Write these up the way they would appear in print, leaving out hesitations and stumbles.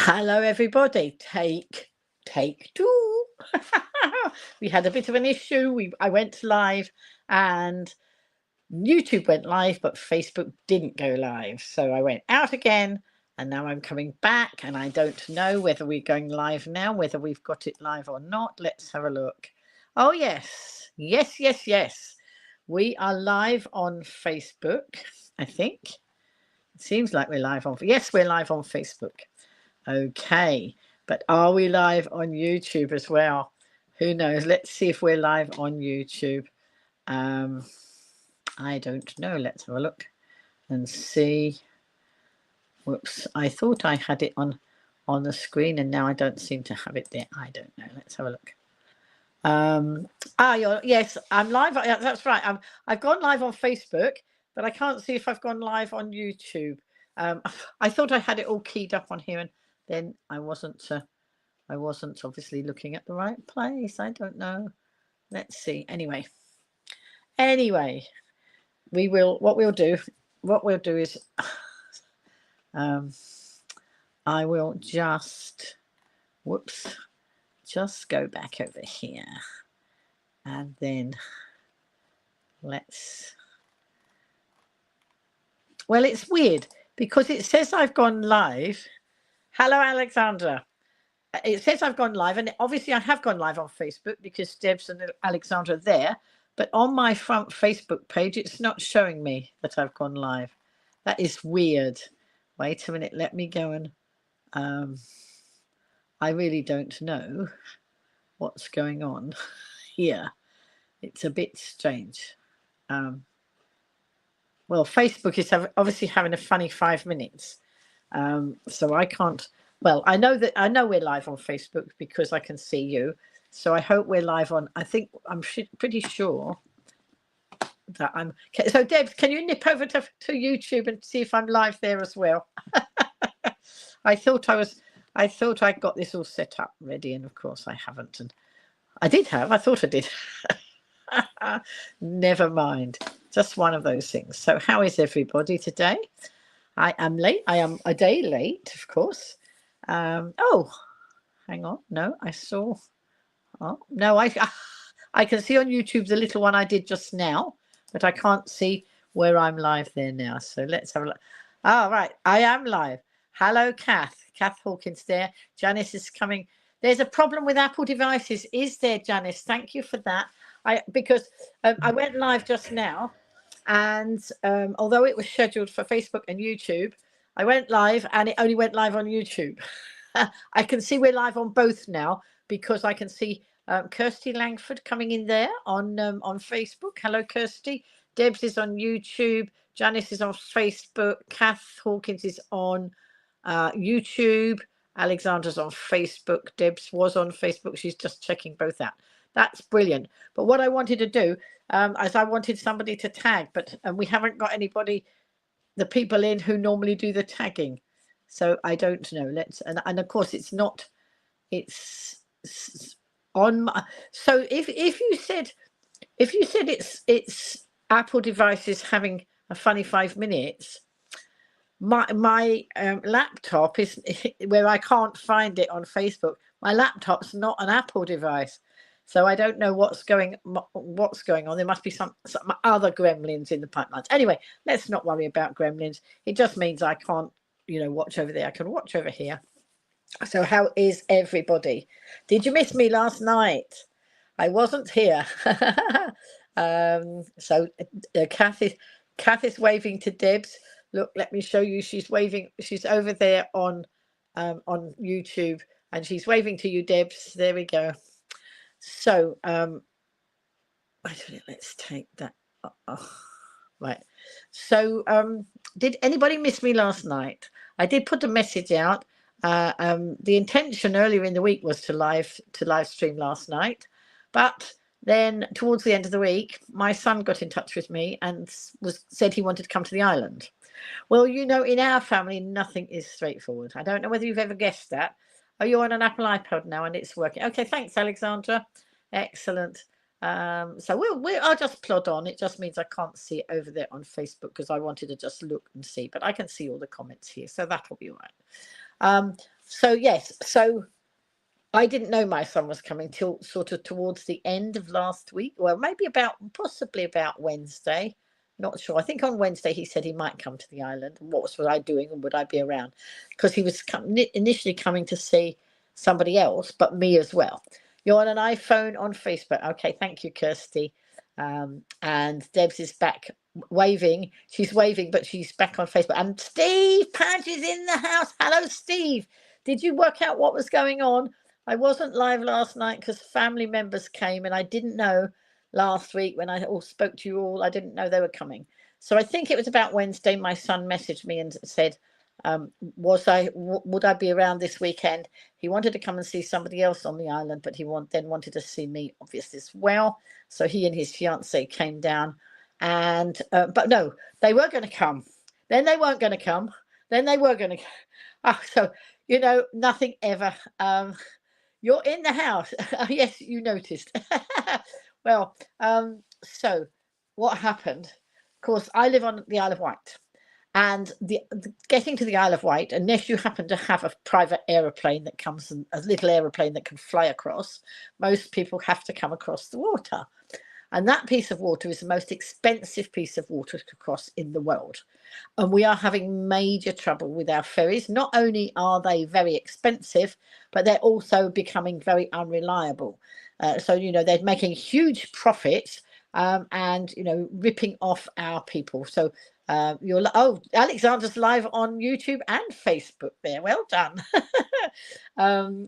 Hello, everybody. Take two. We had a bit of an issue. I went live, and YouTube went live, but Facebook didn't go live. So I went out again, and now I'm coming back, and I don't know whether we're going live now, whether we've got it live or not. Let's have a look. Oh, yes. Yes, yes, yes. We are live on Facebook, I think. It seems like we're live on. Yes, we're live on Facebook. Okay, but are we live on YouTube as well? Who knows? Let's see if we're live on YouTube. I don't know. Let's have a look and see. Whoops, I thought I had it on the screen, and now I don't seem to have it there. I don't know. Let's have a look. Yes, I'm live. That's right. I've gone live on Facebook, but I can't see if I've gone live on YouTube. I thought I had it all keyed up on here, and then I wasn't obviously looking at the right place. I don't know. Let's see. Anyway, we will. What we'll do is, I will just go back over here, and then well, it's weird because it says I've gone live. Hello, Alexandra. It says I've gone live, and obviously I have gone live on Facebook because Debs and Alexandra are there. But on my front Facebook page, it's not showing me that I've gone live. That is weird. Wait a minute. Let me go and... I really don't know what's going on here. It's a bit strange. Well, Facebook is obviously having a funny 5 minutes. So I can't... Well, I know we're live on Facebook because I can see you. So I hope we're live on... I'm pretty sure that I'm... So, Debs, can you nip over to YouTube and see if I'm live there as well? I thought I got this all set up ready, and of course I haven't. And I thought I did. Never mind. Just one of those things. So how is everybody today? I am late. I am a day late, of course. Oh, hang on. No, I saw. Oh, no, I can see on YouTube the little one I did just now, but I can't see where I'm live there now. So let's have a look. Oh, right. I am live. Hello, Kath Hawkins there. Janice is coming. There's a problem with Apple devices. Is there, Janice? Thank you for that. Because I went live just now, and although it was scheduled for Facebook and YouTube, I went live and it only went live on YouTube. I can see we're live on both now because I can see Kirsty Langford coming in there on Facebook. Hello, Kirsty. Debs is on YouTube. Janice is on Facebook. Kath Hawkins is on YouTube. Alexandra's on Facebook. Debs was on Facebook. She's just checking both out. That's brilliant. But what I wanted to do is I wanted somebody to tag, but we haven't got anybody, the people in who normally do the tagging. So I don't know. And of course it's on my, so if you said it's Apple devices having a funny 5 minutes, my laptop is where I can't find it on Facebook. My laptop's not an Apple device, so I don't know what's going on. There must be some other gremlins in the pipelines. Anyway, let's not worry about gremlins. It just means I can't, watch over there. I can watch over here. So how is everybody? Did you miss me last night? I wasn't here. So Kath is waving to Debs. Look, let me show you. She's waving. She's over there on YouTube, and she's waving to you, Debs. There we go. So let's take that. Right. So did anybody miss me last night? I did put a message out. The intention earlier in the week was to live stream last night, but then towards the end of the week, my son got in touch with me and said he wanted to come to the island. Well, in our family, nothing is straightforward. I don't know whether you've ever guessed that. Are you on an Apple iPod now and it's working? Okay, thanks, Alexandra. Excellent. So I'll just plod on. It just means I can't see it over there on Facebook because I wanted to just look and see, but I can see all the comments here, so that'll be all right. So yes, so I didn't know my son was coming till sort of towards the end of last week. Well, maybe possibly about Wednesday. Not sure. I think on Wednesday he said he might come to the island. And what was I doing and would I be around? Because he was initially coming to see somebody else, but me as well. You're on an iPhone on Facebook. Okay, thank you, Kirsty. And Debs is back waving. She's waving, but she's back on Facebook. And Steve Padge is in the house. Hello, Steve. Did you work out what was going on? I wasn't live last night because family members came, and I didn't know last week when I all spoke to you all. I didn't know they were coming. So I think it was about Wednesday. My son messaged me and said, would I be around this weekend? He wanted to come and see somebody else on the island, but he then wanted to see me, obviously, as well. So he and his fiance came down, and but no, they were going to come. Then they weren't going to come. Then they were going to. Oh, so nothing ever. You're in the house. Yes, you noticed. Well, so what happened? Of course, I live on the Isle of Wight, and the getting to the Isle of Wight, unless you happen to have a private aeroplane that comes, a little aeroplane that can fly across, most people have to come across the water. And that piece of water is the most expensive piece of water to cross in the world. And we are having major trouble with our ferries. Not only are they very expensive, but they're also becoming very unreliable. So they're making huge profits and ripping off our people. So Alexander's live on YouTube and Facebook there. Well done.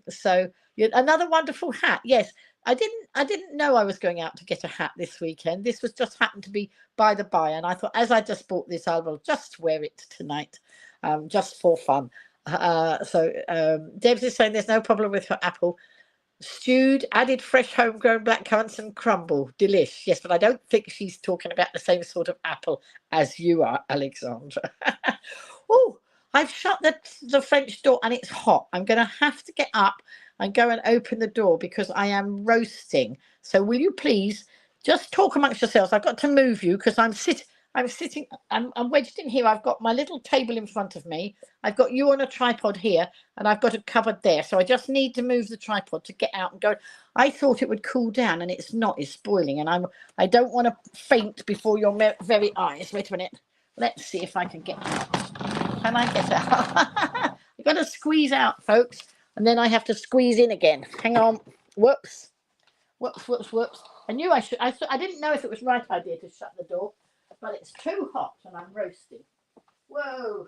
So another wonderful hat. Yes, I didn't know I was going out to get a hat this weekend. This was just happened to be by the by, and I thought, as I just bought this, I will just wear it tonight, just for fun. Debs is saying there's no problem with her apple. Stewed, added fresh homegrown blackcurrants and crumble. Delish. Yes, but I don't think she's talking about the same sort of apple as you are, Alexandra. Oh, I've shut the French door and it's hot. I'm going to have to get up and go and open the door because I am roasting. So will you please just talk amongst yourselves? I've got to move you because I'm wedged in here. I've got my little table in front of me. I've got you on a tripod here and I've got a cupboard there. So I just need to move the tripod to get out and go. I thought it would cool down and it's not. It's spoiling and I don't want to faint before your very eyes. Wait a minute. Let's see if I can get out. Can I get out? I've got to squeeze out, folks. And then I have to squeeze in again. Hang on. Whoops. Whoops. I knew I should. I didn't know if it was the right idea to shut the door, but it's too hot and I'm roasting. Whoa.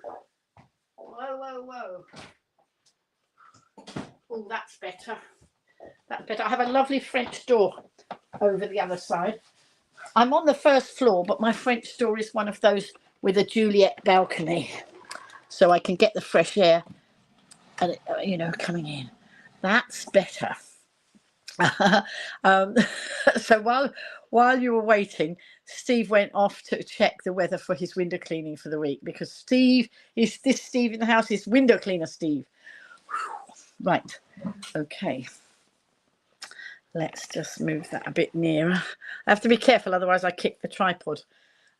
Oh, that's better. That's better. I have a lovely French door over the other side. I'm on the first floor, but my French door is one of those with a Juliet balcony. So I can get the fresh air and coming in. That's better. So while you were waiting, Steve went off to check the weather for his window cleaning for the week because Steve in the house is window cleaner Steve. Right. Okay. Let's just move that a bit nearer. I have to be careful, otherwise I kick the tripod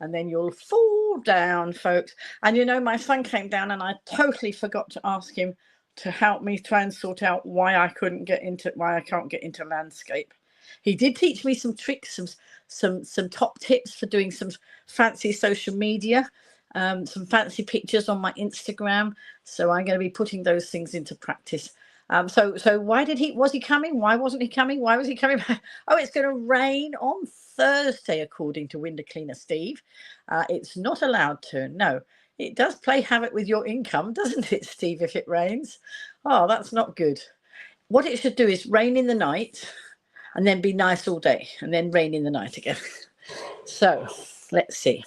and then you'll fall down, folks. And my son came down and I totally forgot to ask him to help me try and sort out why I can't get into landscape. He did teach me some tricks, some top tips for doing some fancy social media, some fancy pictures on my Instagram. So I'm going to be putting those things into practice. So was he coming? Why wasn't he coming? Why was he coming? Oh, it's going to rain on Thursday, according to window cleaner Steve. It's not allowed to. No, it does play havoc with your income, doesn't it, Steve, if it rains? Oh, that's not good. What it should do is rain in the night and then be nice all day and then rain in the night again. So let's see.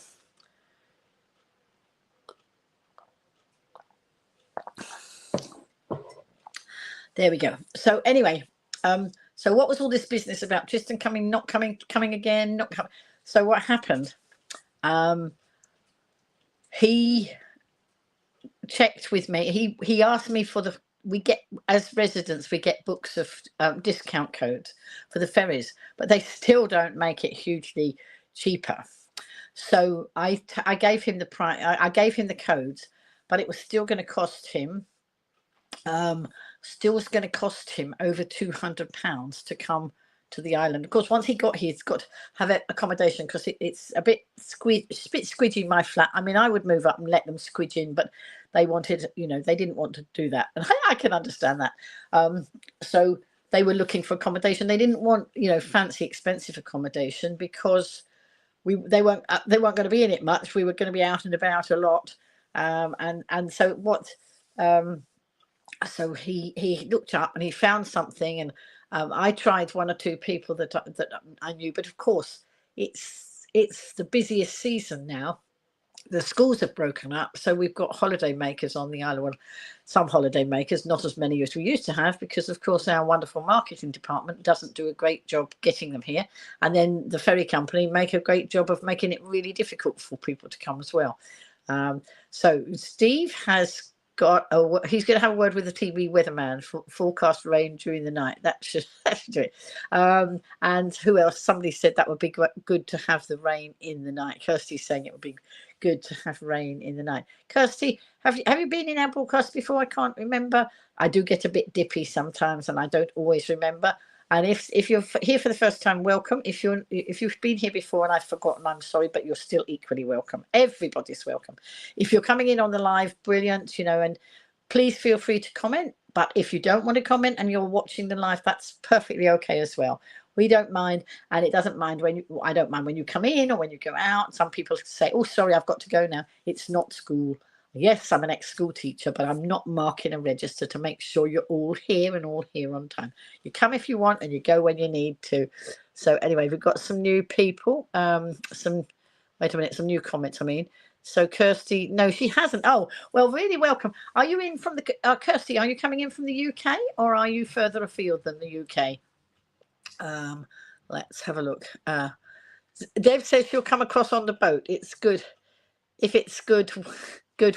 There we go. So anyway, so what was all this business about? Tristan coming, not coming, coming again, not coming. So what happened? He checked with me. He asked me as residents, we get books of discount codes for the ferries, but they still don't make it hugely cheaper. So I gave him the price. I gave him the codes, but it was still going to cost him still was going to cost him over £200 to come to the island. Of course, once he got here, he's got to have accommodation because it's a bit squidgy, my flat. I mean, I would move up and let them squidge in, but they wanted, they didn't want to do that. And I can understand that. So they were looking for accommodation. They didn't want, fancy, expensive accommodation because they weren't going to be in it much. We were going to be out and about a lot. And so what... so he looked up and he found something, and I tried one or two people that I knew, but of course it's the busiest season now. The schools have broken up, so we've got holiday makers on the island. Well, some holiday makers, not as many as we used to have, because of course our wonderful marketing department doesn't do a great job getting them here, and then the ferry company make a great job of making it really difficult for people to come as well. So Steve has he's going to have a word with the TV weatherman for forecast rain during the night. That should do it. And who else? Somebody said that would be good to have the rain in the night. Kirsty's saying it would be good to have rain in the night. Kirsty, have you been in our broadcast before? I can't remember. I do get a bit dippy sometimes, and I don't always remember. And if you're here for the first time, welcome. If you've been here before and I've forgotten, I'm sorry, but you're still equally welcome. Everybody's welcome. If you're coming in on the live, brilliant, and please feel free to comment. But if you don't want to comment and you're watching the live, that's perfectly okay as well. We don't mind, and it doesn't mind I don't mind when you come in or when you go out. Some people say, "Oh, sorry, I've got to go now." It's not school. Yes, I'm an ex-school teacher, but I'm not marking a register to make sure you're all here and all here on time. You come if you want and you go when you need to. So anyway, we've got some new people. Some new comments, I mean. So Kirsty, no, she hasn't. Oh, well, really welcome. Are you in from the, Kirsty, are you coming in from the UK or are you further afield than the UK? Let's have a look. Dave says she'll come across on the boat. It's good. If it's good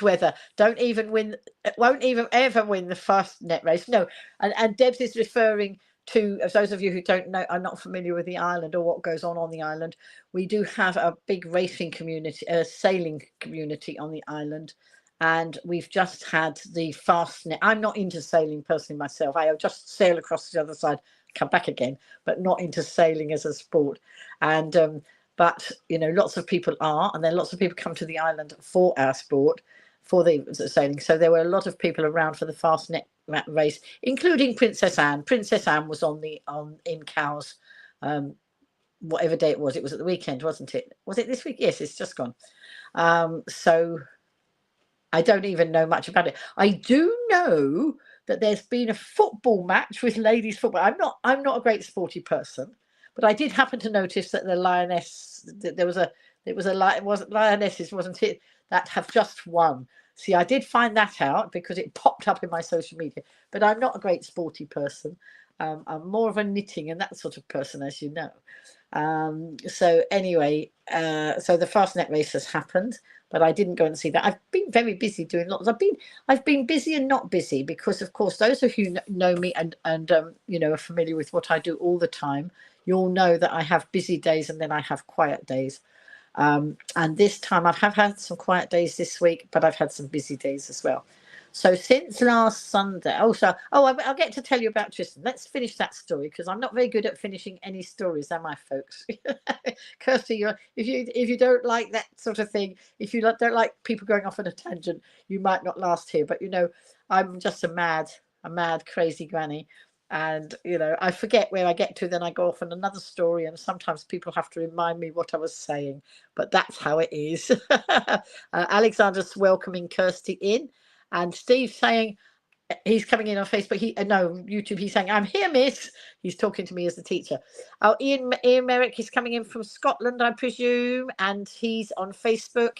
weather, won't even ever win the fast net race. No, and Debs is referring to, as those of you who don't know, are not familiar with the island or what goes on the island. We do have a big racing community, sailing community on the island, and we've just had the fast net. I'm not into sailing personally myself. I just sail across the other side, come back again, but not into sailing as a sport. And but lots of people are, and then lots of people come to the island for our sport, for the sailing. So there were a lot of people around for the fast net race, including Princess Anne. Princess Anne was in Cowes, whatever day it was. It was at the weekend, wasn't it? Was it this week? Yes, it's just gone. So I don't even know much about it. I do know that there's been a football match with ladies football. I'm not a great sporty person. But I did happen to notice that the lioness, lionesses, wasn't it, that have just won. See, I did find that out because it popped up in my social media. But I'm not a great sporty person. I'm more of a knitting and that sort of person, as you know. So anyway, so the fast net race has happened, but I didn't go and see that. I've been very busy doing lots. I've been busy and not busy because, of course, those of you who know me and are familiar with what I do all the time, you'll know that I have busy days and then I have quiet days. And this time I have had some quiet days this week, but I've had some busy days as well. So since last Sunday, I'll get to tell you about Tristan. Let's finish that story because I'm not very good at finishing any stories, am I, folks? Kirsty, if you don't like that sort of thing, if you don't like people going off on a tangent, you might not last here. But I'm just a mad, crazy granny. And I forget where I get to, then I go off on another story, and sometimes people have to remind me what I was saying, but that's how it is. Alexander's welcoming Kirsty in, and Steve saying he's coming in on Facebook. YouTube. He's saying, "I'm here, miss." He's talking to me as the teacher. Oh, Ian Merrick is coming in from Scotland, I presume, and he's on Facebook.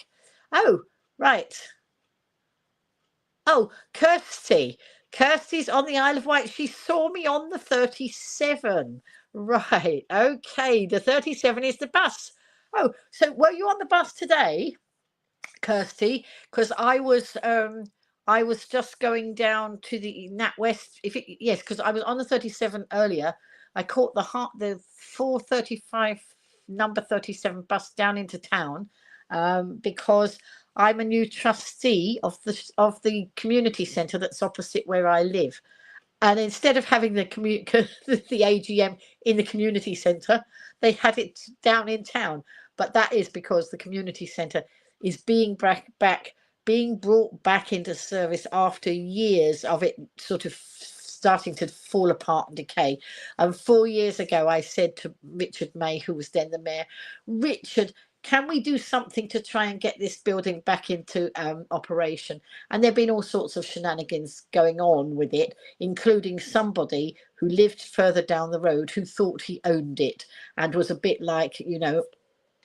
Oh, right. Oh, Kirsty's on the Isle of Wight. She saw me on the 37. Right. Okay. The 37 is the bus. Oh, so were you on the bus today, Kirsty? Because I was just going down to the NatWest. Yes, because I was on the 37 earlier. I caught the 4:35 number 37 bus down into town because I'm a new trustee of the community centre that's opposite where I live. And instead of having the AGM in the community centre, they had it down in town. But that is because the community centre is being brought back into service after years of it sort of starting to fall apart and decay. And 4 years ago, I said to Richard May, who was then the mayor, Richard, can we do something to try and get this building back into operation? And there have been all sorts of shenanigans going on with it, including somebody who lived further down the road who thought he owned it and was a bit like, you know,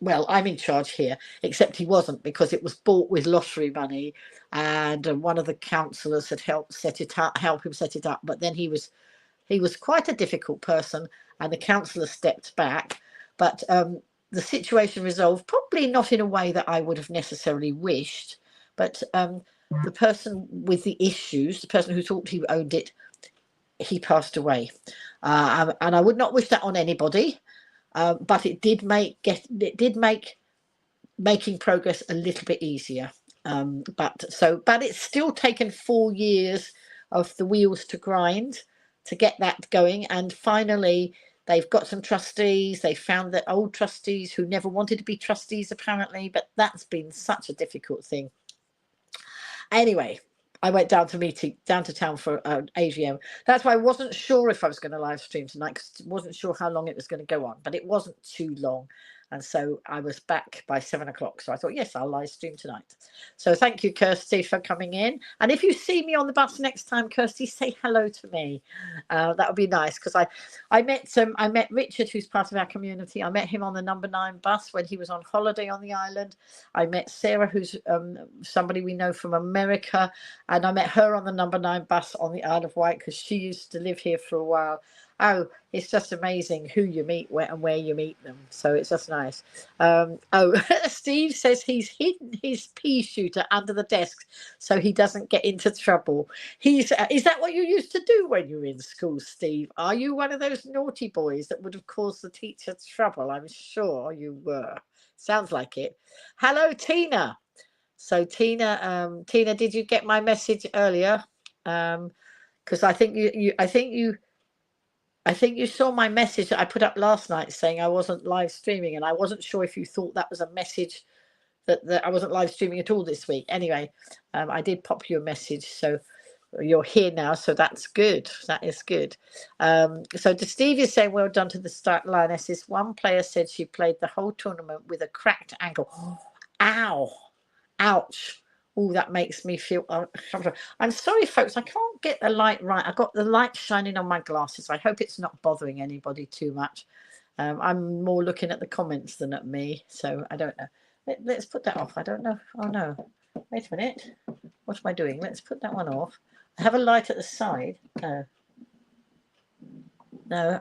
well, I'm in charge here, except he wasn't, because it was bought with lottery money, and one of the councillors had helped help him set it up. But then he was quite a difficult person, and the councillor stepped back. But the situation resolved, probably not in a way that I would have necessarily wished, but the person with the issues, the person who thought he owned it, he passed away. And I would not wish that on anybody, but it did make making progress a little bit easier. But it's still taken 4 years of the wheels to grind to get that going, and finally they've got some trustees. They found that old trustees who never wanted to be trustees, apparently, but that's been such a difficult thing. Anyway, I went down to town for AGM. That's why I wasn't sure if I was going to live stream tonight, because I wasn't sure how long it was going to go on, but it wasn't too long. And so I was back by 7 o'clock. So I thought, yes, I'll live stream tonight. So thank you, Kirsty, for coming in. And if you see me on the bus next time, Kirsty, say hello to me. That would be nice, because I met Richard, who's part of our community. I met him on the number 9 bus when he was on holiday on the island. I met Sarah, who's somebody we know from America. And I met her on the number 9 bus on the Isle of Wight, because she used to live here for a while. Oh, it's just amazing who you meet and where you meet them. So it's just nice. Steve says he's hidden his pea shooter under the desk so he doesn't get into trouble. Is that what you used to do when you were in school, Steve? Are you one of those naughty boys that would have caused the teacher trouble? I'm sure you were. Sounds like it. Hello, Tina. So Tina, did you get my message earlier? Because I think you saw my message that I put up last night saying I wasn't live streaming, and I wasn't sure if you thought that was a message that I wasn't live streaming at all this week. Anyway, I did pop you a message, so you're here now, so that's good. That is good. So to Steve is saying, well done to the start Lionesses. One player said she played the whole tournament with a cracked ankle. Ow, ouch. Oh, that makes me feel uncomfortable. I'm sorry, folks, I can't get the light right. I've got the light shining on my glasses. I hope it's not bothering anybody too much. I'm more looking at the comments than at me, so I don't know. Let's put that off. I don't know. Oh, no. Wait a minute. What am I doing? Let's put that one off. I have a light at the side. No,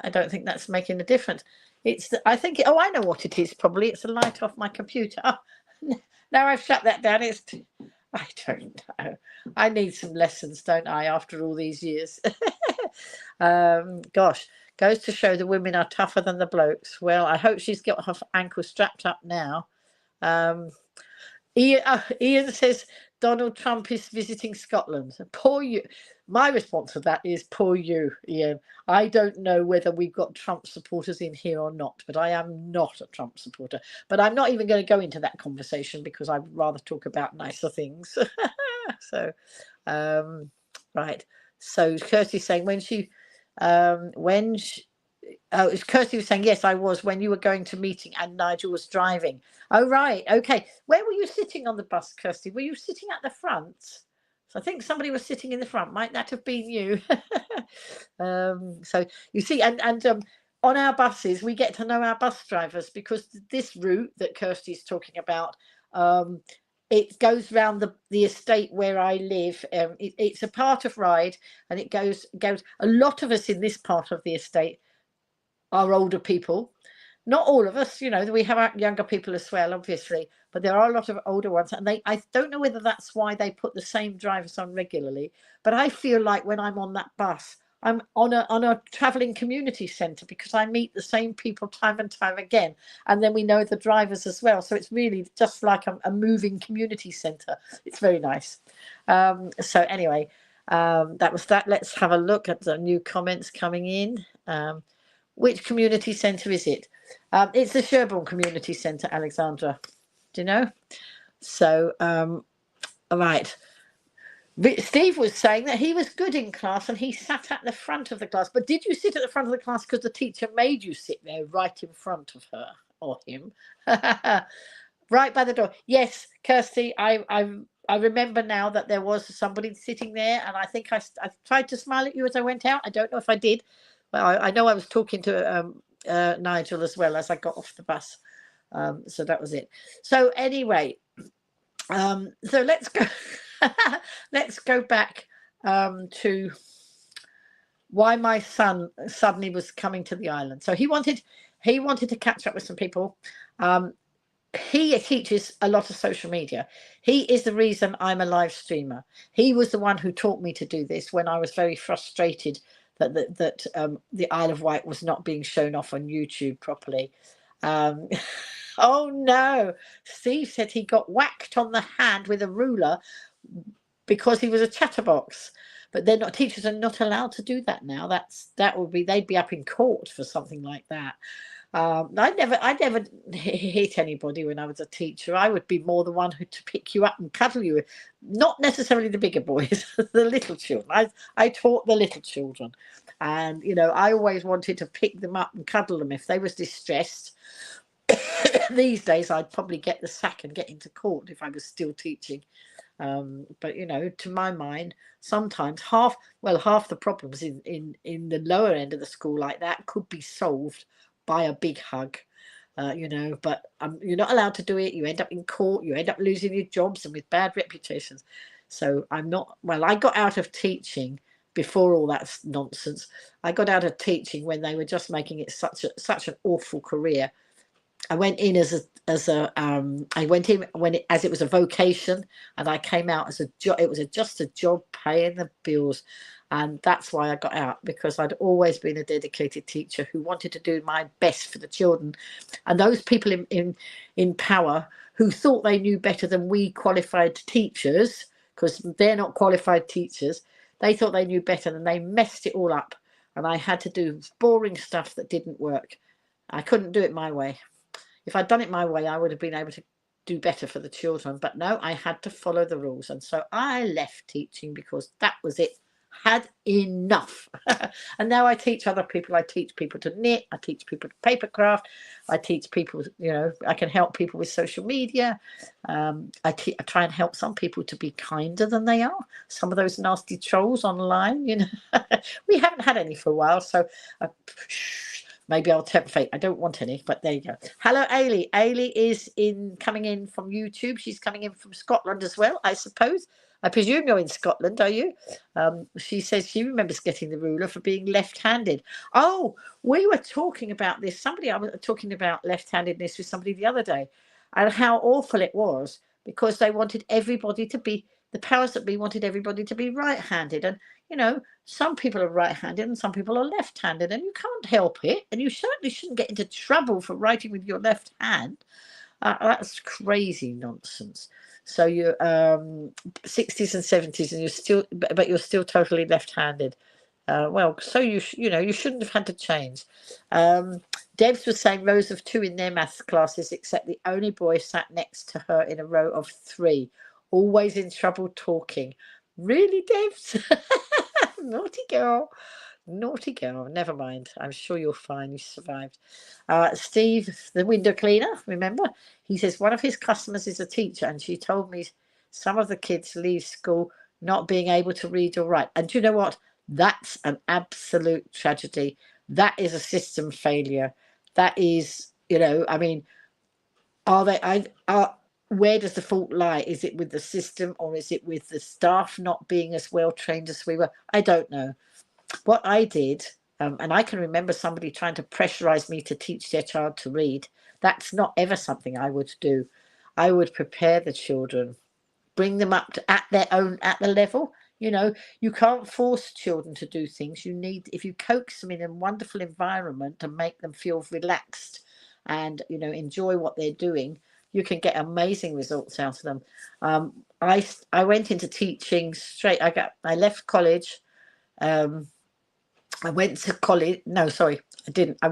I don't think that's making a difference. I know what it is, probably. It's a light off my computer. Oh, now I've shut that down. I don't know. I need some lessons, don't I, after all these years? Gosh, goes to show the women are tougher than the blokes. Well, I hope she's got her ankle strapped up now. Ian says Donald Trump is visiting Scotland. Poor you. My response to that is poor you, Ian. I don't know whether we've got Trump supporters in here or not, but I am not a Trump supporter. But I'm not even going to go into that conversation because I'd rather talk about nicer things. So, right. So Kirsty's saying Kirsty was saying, yes, I was when you were going to meeting and Nigel was driving. Oh, right. Okay. Where were you sitting on the bus, Kirsty? Were you sitting at the front? So I think somebody was sitting in the front. Might that have been you? So you see, and on our buses, we get to know our bus drivers, because this route that Kirsty's talking about, it goes round the estate where I live. It's a part of Ryde, and it goes. A lot of us in this part of the estate are older people. Not all of us, we have younger people as well, obviously, but there are a lot of older ones, and I don't know whether that's why they put the same drivers on regularly, but I feel like when I'm on that bus, I'm on a travelling community centre, because I meet the same people time and time again, and then we know the drivers as well. So it's really just like a moving community centre. It's very nice. So anyway, that was that. Let's have a look at the new comments coming in. Which community centre is it? It's the Sherborne Community Centre, Alexandra. Do you know? So, all right. Steve was saying that he was good in class and he sat at the front of the class. But did you sit at the front of the class because the teacher made you sit there right in front of her or him? Right by the door. Yes, Kirsty, I remember now that there was somebody sitting there, and I think I tried to smile at you as I went out. I don't know if I did, but I know I was talking to Nigel as well as I got off the bus. So that was it. So anyway, so let's go. Let's go back to why my son suddenly was coming to the island. So he wanted to catch up with some people. He teaches a lot of social media. He is the reason I'm a live streamer. He was the one who taught me to do this when I was very frustrated that the Isle of Wight was not being shown off on YouTube properly. Oh no, Steve said he got whacked on the hand with a ruler because he was a chatterbox. But they're not, teachers are not allowed to do that now. They'd be up in court for something like that. I never hit anybody when I was a teacher. I would be more the one to pick you up and cuddle you, not necessarily the bigger boys, the little children. I taught the little children, and I always wanted to pick them up and cuddle them if they was distressed. These days I'd probably get the sack and get into court if I was still teaching. But to my mind, sometimes half the problems in the lower end of the school like that could be solved by a big hug. But you're not allowed to do it. You end up in court, you end up losing your jobs and with bad reputations. So I got out of teaching before all that nonsense. I got out of teaching when they were just making it such an awful career. I went in as it was a vocation, and I came out as a job. It was just a job paying the bills, and that's why I got out, because I'd always been a dedicated teacher who wanted to do my best for the children. And those people in power who thought they knew better than we qualified teachers, because they're not qualified teachers, they thought they knew better, and they messed it all up. And I had to do boring stuff that didn't work. I couldn't do it my way. If I'd done it my way, I would have been able to do better for the children. But no, I had to follow the rules. And so I left teaching because that was it. Had enough. And now I teach other people. I teach people to knit. I teach people to paper craft. I teach people, I can help people with social media. I try and help some people to be kinder than they are. Some of those nasty trolls online, we haven't had any for a while. So maybe I'll tempt fate. I don't want any, but there you go. Hello, Ailey. Ailey is coming in from YouTube. She's coming in from Scotland as well, I suppose. I presume you're in Scotland, are you? She says she remembers getting the ruler for being left-handed. Oh, we were talking about this. I was talking about left-handedness with somebody the other day, and how awful it was, because they wanted everybody to be, the powers that be wanted everybody to be right-handed. And some people are right-handed and some people are left-handed, and you can't help it. And you certainly shouldn't get into trouble for writing with your left hand. That's crazy nonsense. So you're 60s and 70s, and you're still totally left-handed. So you shouldn't have had to change. Debs was saying rows of 2 in their maths classes, except the only boy sat next to her in a row of 3, always in trouble talking. Really, Debs? Naughty girl. Never mind. I'm sure you're fine. You survived. Steve, the window cleaner, remember? He says one of his customers is a teacher, and she told me some of the kids leave school not being able to read or write. And do you know what? That's an absolute tragedy. That is a system failure. That is, where does the fault lie? Is it with the system, or is it with the staff not being as well trained as we were? I don't know. What I did, and I can remember somebody trying to pressurize me to teach their child to read. That's not ever something I would do. I would prepare the children, bring them up at the level, You know, you can't force children to do things. You need, if you coax them in a wonderful environment and make them feel relaxed and, you know, enjoy what they're doing, you can get amazing results out of them. I went into teaching straight. I left college. I went to college. No, sorry, I didn't. I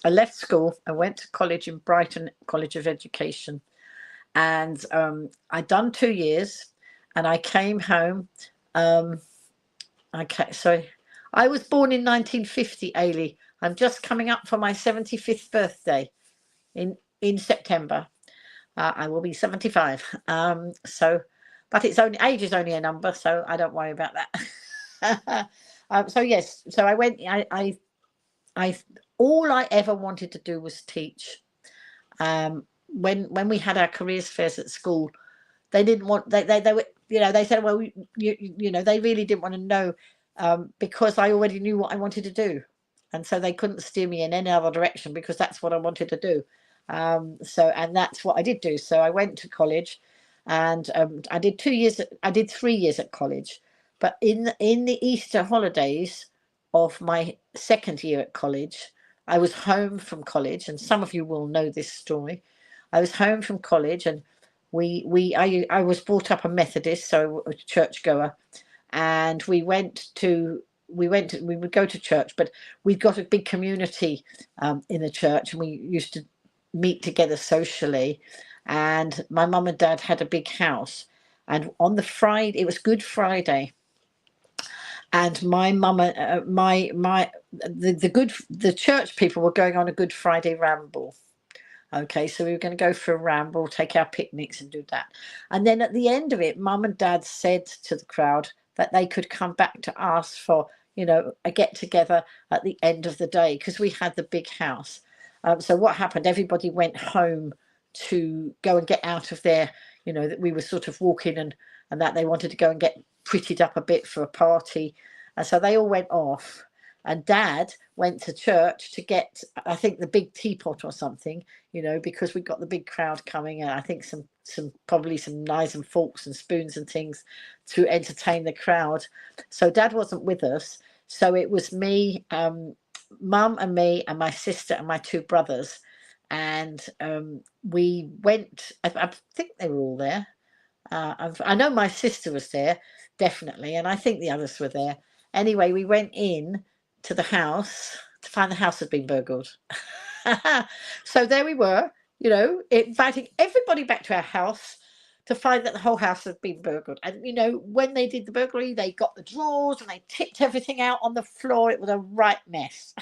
left school. I went to college in Brighton College of Education, and I'd done 2 years, and I came home. Sorry, I was born in 1950, Ailey. I'm just coming up for my 75th birthday in September. I will be 75. But it's only, age is only a number, so I don't worry about that. So yes, so I went. I all I ever wanted to do was teach. When we had our careers fairs at school, they didn't want, they were, you know, they said, well, you know, they really didn't want to know, because I already knew what I wanted to do, and so they couldn't steer me in any other direction because that's what I wanted to do. And that's what I did do. So I went to college, and I did 2 years. I did 3 years at college, but in the Easter holidays of my second year at college, I was home from college, and some of you will know this story. I was home from college, and I was brought up a Methodist, so a churchgoer, and we would go to church, but we'd got a big community in the church, and we used to meet together socially. And my mum and dad had a big house, and on the Friday, it was Good Friday, and my mum, the church people were going on a Good Friday ramble. Okay, so we were going to go for a ramble, take our picnics and do that. And then at the end of it, mum and dad said to the crowd that they could come back to us for, you know, a get together at the end of the day, because we had the big house. So what happened, everybody went home to go and get out of there, you know, that we were sort of walking, and that they wanted to go and get prettied up a bit for a party. And so they all went off, and dad went to church to get, I think, the big teapot or something, you know, because we got the big crowd coming, and I think probably some knives and forks and spoons and things to entertain the crowd. So dad wasn't with us, so it was me, mum and me and my sister and my 2 brothers, and we went. I think they were all there. I know my sister was there, definitely, and I think the others were there. Anyway, we went in to the house to find the house had been burgled. So there we were, you know, inviting everybody back to our house to find that the whole house had been burgled. And, you know, when they did the burglary, they got the drawers and they tipped everything out on the floor. It was a right mess.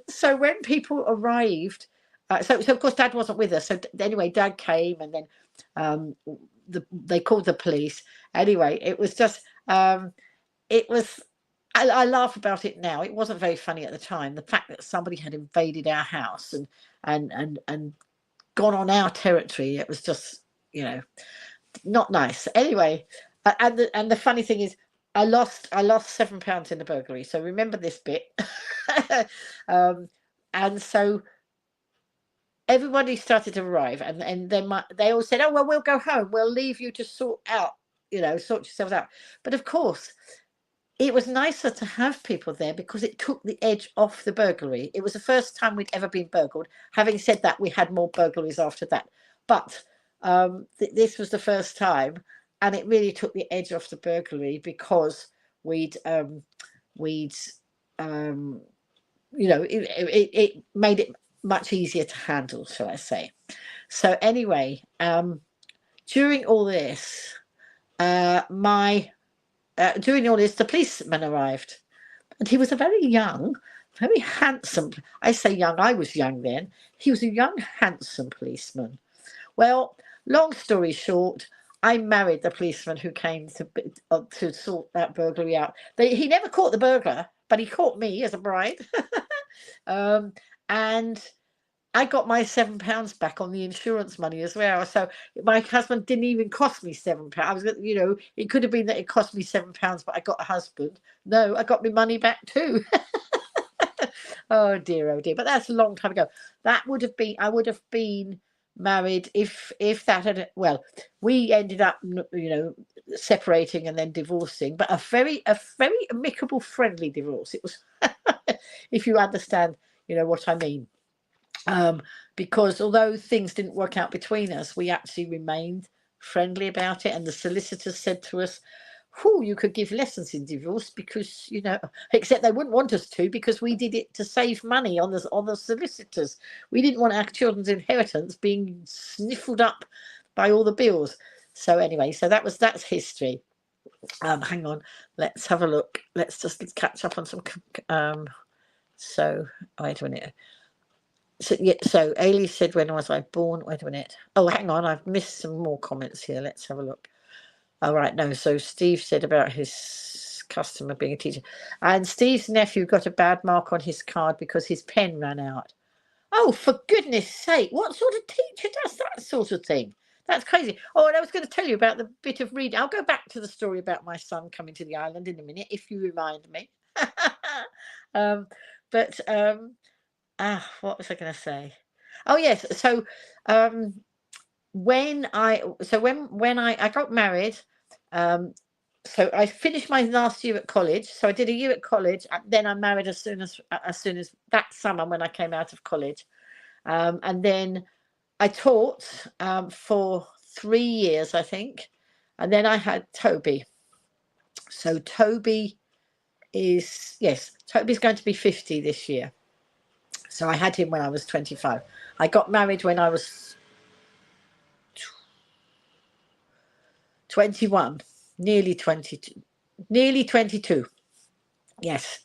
So when people arrived, so of course dad wasn't with us. So anyway, dad came, and then they called the police. Anyway, it was just, it was, I laugh about it now. It wasn't very funny at the time. The fact that somebody had invaded our house and gone on our territory, it was just, you know, not nice. Anyway, and the funny thing is, I lost £7 in the burglary. So remember this bit. And so everybody started to arrive, and then they all said, "Oh well, we'll go home. We'll leave you to sort yourselves out." But of course, it was nicer to have people there because it took the edge off the burglary. It was the first time we'd ever been burgled. Having said that, we had more burglaries after that, but this was the first time, and it really took the edge off the burglary because we'd you know, it made it much easier to handle, shall I say. So anyway, during all this, the policeman arrived, and he was a very young, very handsome. I say young, I was young then. He was a young, handsome policeman. Well, long story short, I married the policeman who came to sort that burglary out. He never caught the burglar, but he caught me as a bride. And I got my £7 back on the insurance money as well. So my husband didn't even cost me £7. I was, you know, it could have been that it cost me £7, but I got a husband. No, I got my money back too. Oh dear. But that's a long time ago. That would have been, I would have been married. If that had, well, we ended up, you know, separating and then divorcing, but a very amicable, friendly divorce. It was, if you understand, you know what I mean. Because although things didn't work out between us, we actually remained friendly about it. And the solicitors said to us, "Whew, you could give lessons in divorce because, you know," except they wouldn't want us to, because we did it to save money on the solicitors. We didn't want our children's inheritance being sniffled up by all the bills. So anyway, so that's history. Hang on, let's have a look. Let's catch up on some. So wait a minute. So yeah, so Ailey said, when was I born? Wait a minute. Oh, hang on, I've missed some more comments here. Let's have a look. All right, no. So Steve said about his customer being a teacher, and Steve's nephew got a bad mark on his card because his pen ran out. Oh, for goodness sake! What sort of teacher does that sort of thing? That's crazy. Oh, and I was going to tell you about the bit of reading. I'll go back to the story about my son coming to the island in a minute, if you remind me. But what was I going to say? Oh yes. So when I got married, so I finished my last year at college. So I did a year at college, and then I married as soon as that summer when I came out of college, and then I taught for 3 years, I think, and then I had Toby. So Toby's going to be 50 this year. So I had him when I was 25. I got married when I was 21, nearly 22. Yes.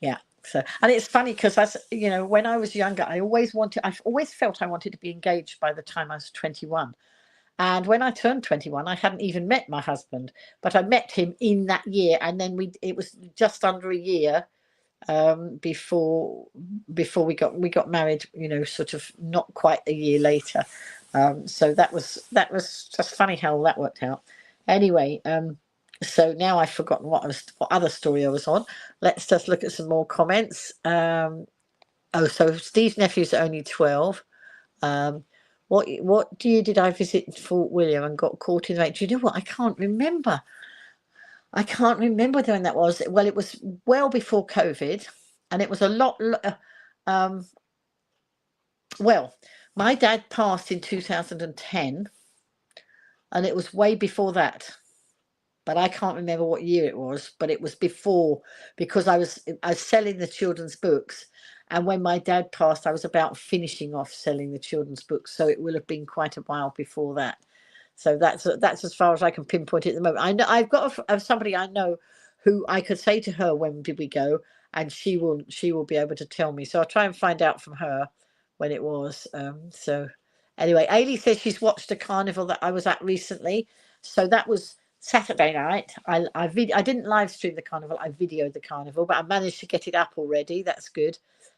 Yeah. So, and it's funny because, as you know, when I was younger, I've always felt I wanted to be engaged by the time I was 21. And when I turned 21, I hadn't even met my husband, but I met him in that year. And then it was just under a year before we got married, you know, sort of not quite a year later. So that was just funny how that worked out. Anyway, so now I've forgotten what other story I was on. Let's just look at some more comments. So Steve's nephew's only 12. What year did I visit Fort William and got caught in the rain? Do you know what? I can't remember. When that was. Well, it was well before COVID, and it was a lot. Well, my dad passed in 2010, and it was way before that. But I can't remember what year it was. But it was before, because I was selling the children's books, and when my dad passed, I was about finishing off selling the children's books. So it will have been quite a while before that. So that's as far as I can pinpoint it at the moment. I know I've got somebody I know who I could say to her, when did we go, and she will be able to tell me. So I'll try and find out from her when it was. So anyway, Ailey says she's watched a carnival that I was at recently. So that was Saturday night. I didn't live stream the carnival. I videoed the carnival, but I managed to get it up already. That's good.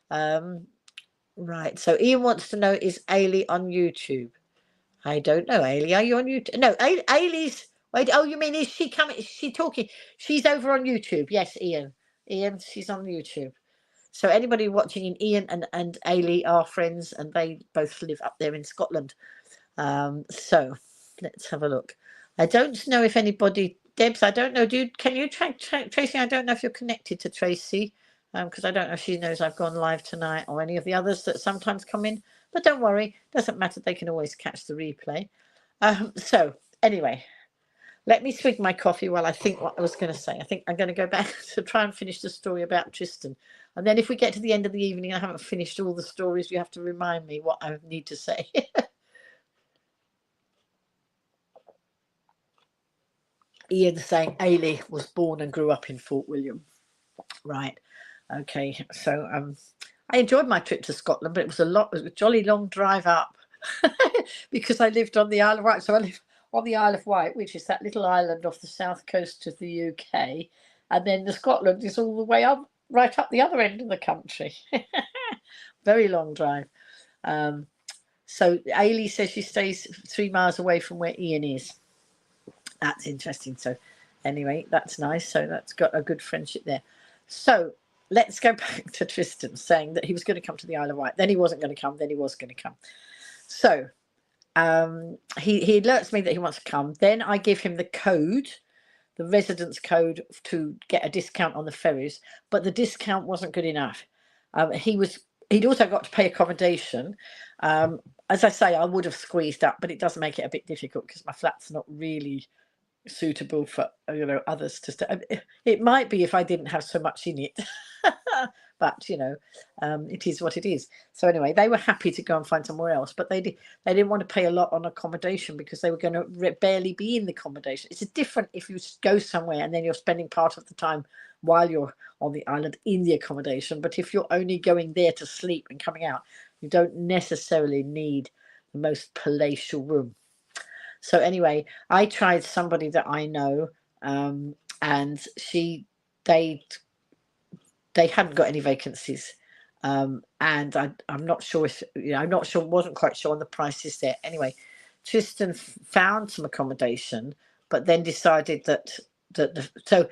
Right. So Ian wants to know, is Ailey on YouTube? I don't know, Ailey. Are you on YouTube? No, Ailey's. Wait. Oh, you mean, is she coming? Is she talking? She's over on YouTube. Yes, Ian. Ian, she's on YouTube. So anybody watching, Ian and Ailey are friends, and they both live up there in Scotland. So let's have a look. I don't know if anybody, Debs, I don't know. Can you track Tracy? I don't know if you're connected to Tracy, because I don't know if she knows I've gone live tonight, or any of the others that sometimes come in. But don't worry, doesn't matter. They can always catch the replay. So anyway, let me swig my coffee while I think what I was going to say. I think I'm going to go back to try and finish the story about Tristan. And then if we get to the end of the evening and I haven't finished all the stories, you have to remind me what I need to say. Ian saying Ailey was born and grew up in Fort William. Right. Okay. So I enjoyed my trip to Scotland, but it was a jolly long drive up because I lived on the Isle of Wight. So I live on the Isle of Wight, which is that little island off the south coast of the UK. And then the Scotland is all the way up, right up the other end of the country. Very long drive. So Ailey says she stays 3 miles away from where Ian is. That's interesting. So anyway, that's nice. So that's got a good friendship there. So let's go back to Tristan saying that he was going to come to the Isle of Wight. Then he wasn't going to come. Then he was going to come. So he alerts me that he wants to come. Then I give him the code, the residence code, to get a discount on the ferries, but the discount wasn't good enough. He'd also got to pay accommodation. As I say, I would have squeezed up, but it does make it a bit difficult because my flat's not really suitable for others to stay. It might be if I didn't have so much in it. But it is what it is. So anyway, they were happy to go and find somewhere else, but they didn't want to pay a lot on accommodation because they were going to barely be in the accommodation. It's different if you go somewhere and then you're spending part of the time while you're on the island in the accommodation. But if you're only going there to sleep and coming out, you don't necessarily need the most palatial room. So anyway, I tried somebody that I know, and they hadn't got any vacancies, and I'm not sure if wasn't quite sure on the prices there. Anyway, Tristan found some accommodation, but then decided that so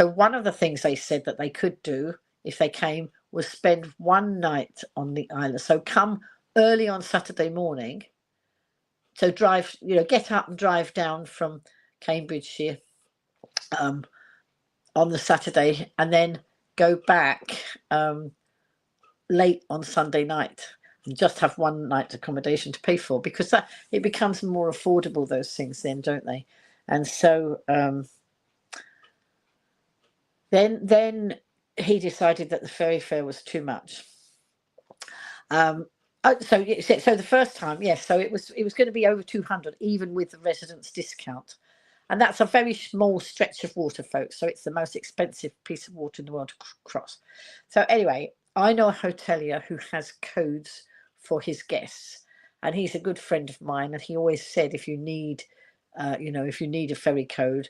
one of the things they said that they could do if they came was spend one night on the island. So come early on Saturday morning. So drive, get up and drive down from Cambridgeshire on the Saturday, and then go back late on Sunday night and just have one night accommodation to pay for, because it becomes more affordable, those things then, don't they? And so then he decided that the ferry fare was too much. So the first time, yes, so it was going to be over 200 even with the residence discount. And that's a very small stretch of water, folks. So it's the most expensive piece of water in the world to cross. So anyway, I know a hotelier who has codes for his guests, and he's a good friend of mine. And he always said, if you need, if you need a ferry code,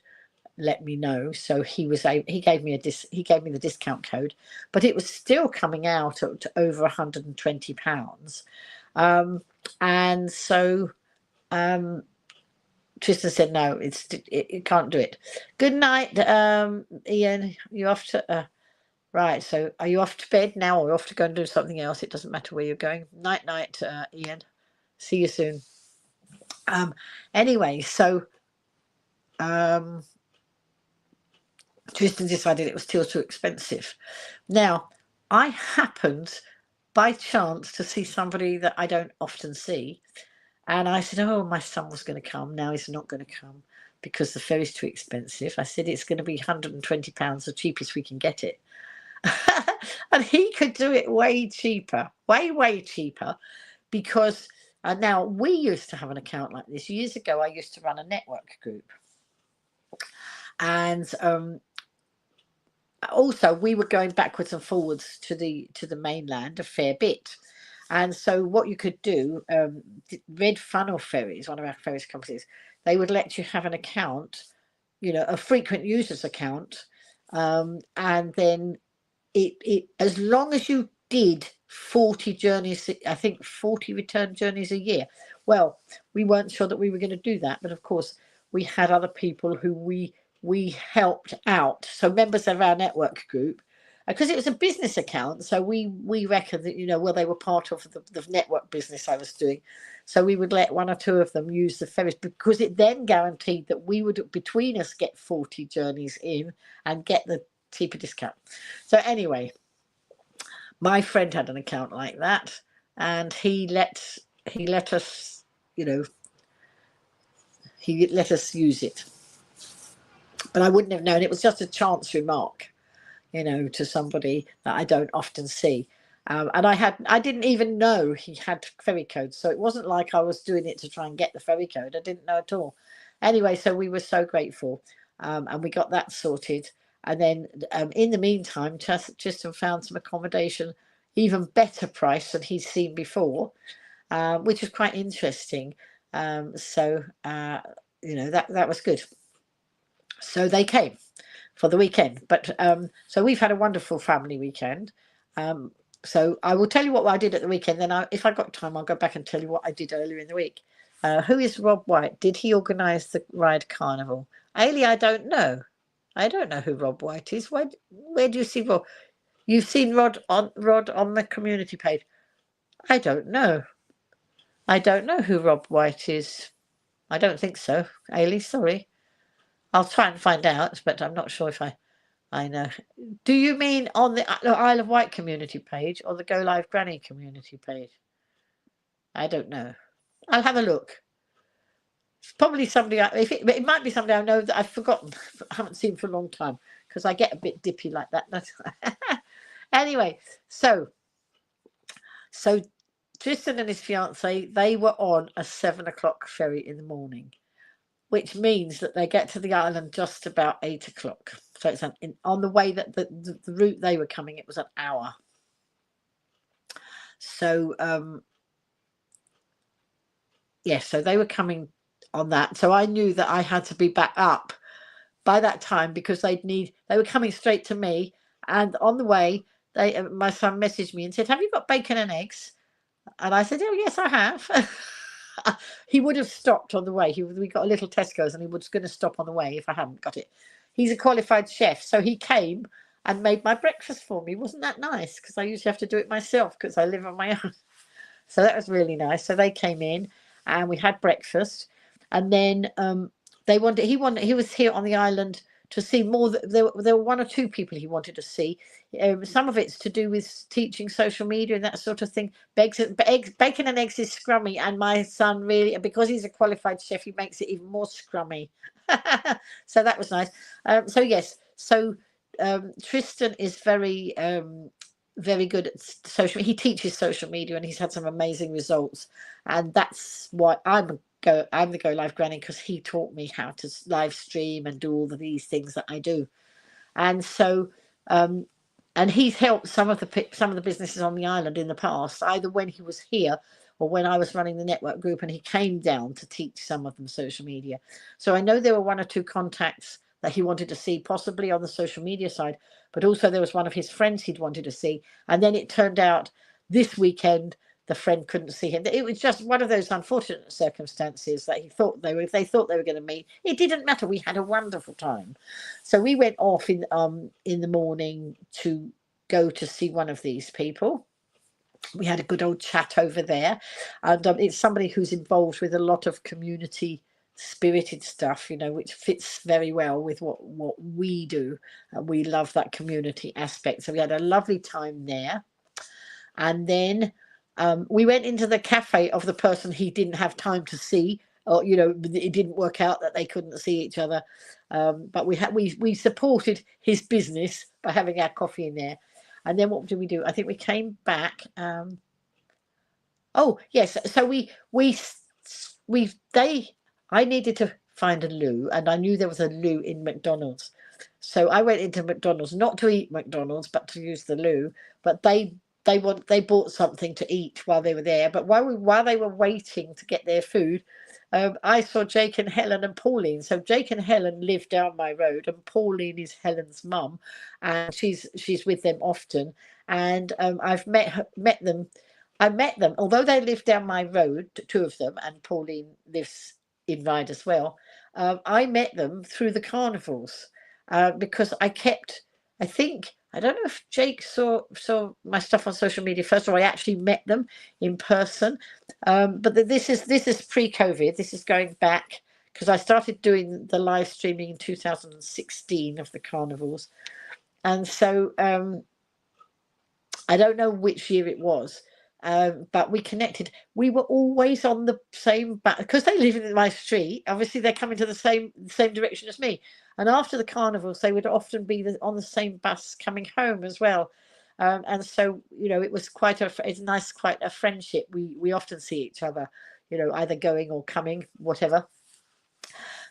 let me know. So he gave me the discount code, but it was still coming out at over £120. And so Tristan said, no, it can't do it. Good night, Ian. You off to right? So are you off to bed now, or off to go and do something else? It doesn't matter where you're going. Night, Ian. See you soon. Anyway, so Tristan decided it was still too expensive. Now, I happened by chance to see somebody that I don't often see. And I said, oh, my son was going to come. Now he's not going to come because the ferry's too expensive. I said, it's going to be £120, the cheapest we can get it. And he could do it way cheaper, way cheaper, because now we used to have an account like this. Years ago, I used to run a network group. And also we were going backwards and forwards to the mainland a fair bit. And so what you could do, Red Funnel Ferries, one of our ferries companies, they would let you have an account, a frequent users account, and then it as long as you did 40 journeys, I think 40 return journeys a year. Well, we weren't sure that we were going to do that, but of course we had other people who we helped out. So members of our network group, because it was a business account, so we reckoned that they were part of the network business I was doing. So we would let one or two of them use the ferries, because it then guaranteed that we would between us get 40 journeys in and get the cheaper discount. So anyway, my friend had an account like that, and he let us he let us use it. But I wouldn't have known. It was just a chance remark, to somebody that I don't often see. And I didn't even know he had ferry codes. So it wasn't like I was doing it to try and get the ferry code. I didn't know at all. Anyway, so we were so grateful. And we got that sorted. And then in the meantime, Tristan found some accommodation, even better price than he'd seen before, which was quite interesting. So that was good. So they came for the weekend. But so we've had a wonderful family weekend. So I will tell you what I did at the weekend. Then if I got time, I'll go back and tell you what I did earlier in the week. Who is Rob White? Did he organise the Ride Carnival? Ailey, I don't know. I don't know who Rob White is. Where do you see Rob? You've seen Rod on the community page. I don't know. I don't know who Rob White is. I don't think so. Ailey, sorry. I'll try and find out, but I'm not sure if I know. Do you mean on the Isle of Wight community page or the Go Live Granny community page? I don't know. I'll have a look. It's probably somebody. It might be somebody I know that I've forgotten. I haven't seen for a long time because I get a bit dippy like that. Anyway, so Tristan and his fiance, they were on a 7 o'clock ferry in the morning, which means that they get to the island just about 8 o'clock. So it's on the way that the route they were coming, it was an hour. So so they were coming on that. So I knew that I had to be back up by that time because they were coming straight to me. And on the way, my son messaged me and said, "Have you got bacon and eggs?" And I said, "Oh yes, I have." He would have stopped on the way. We got a little Tesco's and he was going to stop on the way if I hadn't got it. He's a qualified chef, so he came and made my breakfast for me. Wasn't that nice? Because I usually have to do it myself because I live on my own. So that was really nice. So they came in and we had breakfast, and then he was here on the island to see more. There were one or two people he wanted to see. Some of it's to do with teaching social media and that sort of thing. Bacon and eggs is scrummy, and my son really, because he's a qualified chef, he makes it even more scrummy. So that was nice. So yes, Tristan is very good at social. He teaches social media, and he's had some amazing results. And that's why I'm the Go Live Granny, because he taught me how to live stream and do all of these things that I do. And so, and he's helped some of the businesses on the island in the past, either when he was here or when I was running the network group, and he came down to teach some of them social media. So I know there were one or two contacts that he wanted to see, possibly on the social media side, but also there was one of his friends he'd wanted to see. And then it turned out this weekend the friend couldn't see him. It was just one of those unfortunate circumstances that if they thought they were going to meet, it didn't matter. We had a wonderful time. So we went off in the morning to go to see one of these people. We had a good old chat over there, and it's somebody who's involved with a lot of community spirited stuff, which fits very well with what we do. We love that community aspect. So we had a lovely time there, and then we went into the cafe of the person he didn't have time to see, or it didn't work out that they couldn't see each other, but we supported his business by having our coffee in there. And then what did we do? I think we came back. Oh yes, so I needed to find a loo, and I knew there was a loo in McDonald's, so I went into McDonald's not to eat McDonald's but to use the loo. But they bought something to eat while they were there. But while they were waiting to get their food, I saw Jake and Helen and Pauline. So Jake and Helen live down my road, and Pauline is Helen's mum, and she's with them often. And I've met them. I met them, although they live down my road, two of them, and Pauline lives in Ryde as well. I met them through the carnivals because I don't know if Jake saw my stuff on social media first, or I actually met them in person. But this is pre-COVID. This is going back because I started doing the live streaming in 2016 of the carnivals, and so I don't know which year it was. But we connected. We were always on the same because they live in my street. Obviously, they're coming to the same direction as me. And after the carnivals, they would often be on the same bus coming home as well. And so, it was quite a friendship. We often see each other, either going or coming, whatever.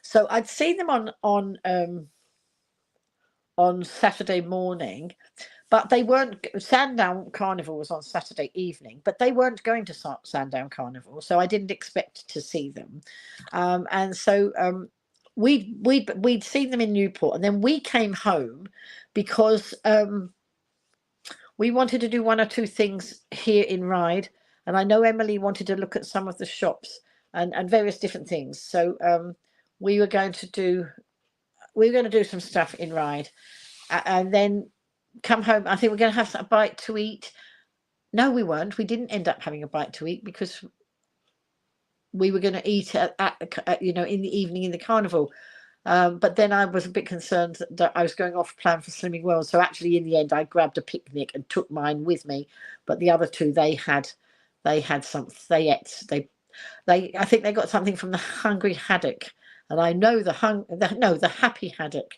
So I'd seen them on Saturday morning. But they weren't. Sandown Carnival was on Saturday evening, but they weren't going to Sandown Carnival, so I didn't expect to see them. And so we'd seen them in Newport, and then we came home because we wanted to do one or two things here in Ryde, and I know Emily wanted to look at some of the shops and various different things. So we were going to do some stuff in Ryde, and then come home. I think we're going to have a bite to eat. No, we weren't. We didn't end up having a bite to eat because we were going to eat at you know, in the evening in the carnival. But then I was a bit concerned that I was going off plan for Slimming World. So actually, in the end, I grabbed a picnic and took mine with me. But the other two, they had some. They ate. I think they got something from the Hungry Haddock, and I know the Happy Haddock,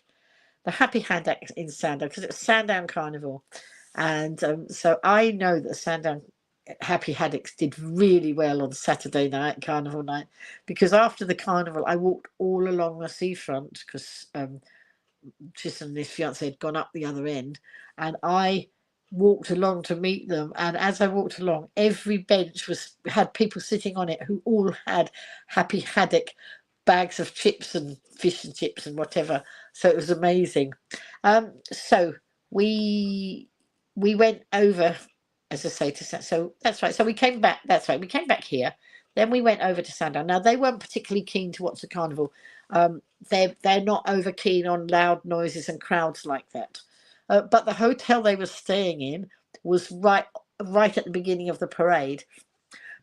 in Sandown, because it was Sandown Carnival, and so I know that Sandown Happy Haddocks did really well on Saturday night, carnival night, because after the carnival I walked all along the seafront, because Tristan and his fiance had gone up the other end, and I walked along to meet them. And as I walked along, every bench had people sitting on it who all had Happy Haddock bags of chips and fish and chips and whatever. So it was amazing. So we went over, as I say, so that's right. So we came back. That's right. We came back here. Then we went over to Sandown. Now, they weren't particularly keen to watch the carnival. They're not over keen on loud noises and crowds like that. But the hotel they were staying in was right at the beginning of the parade.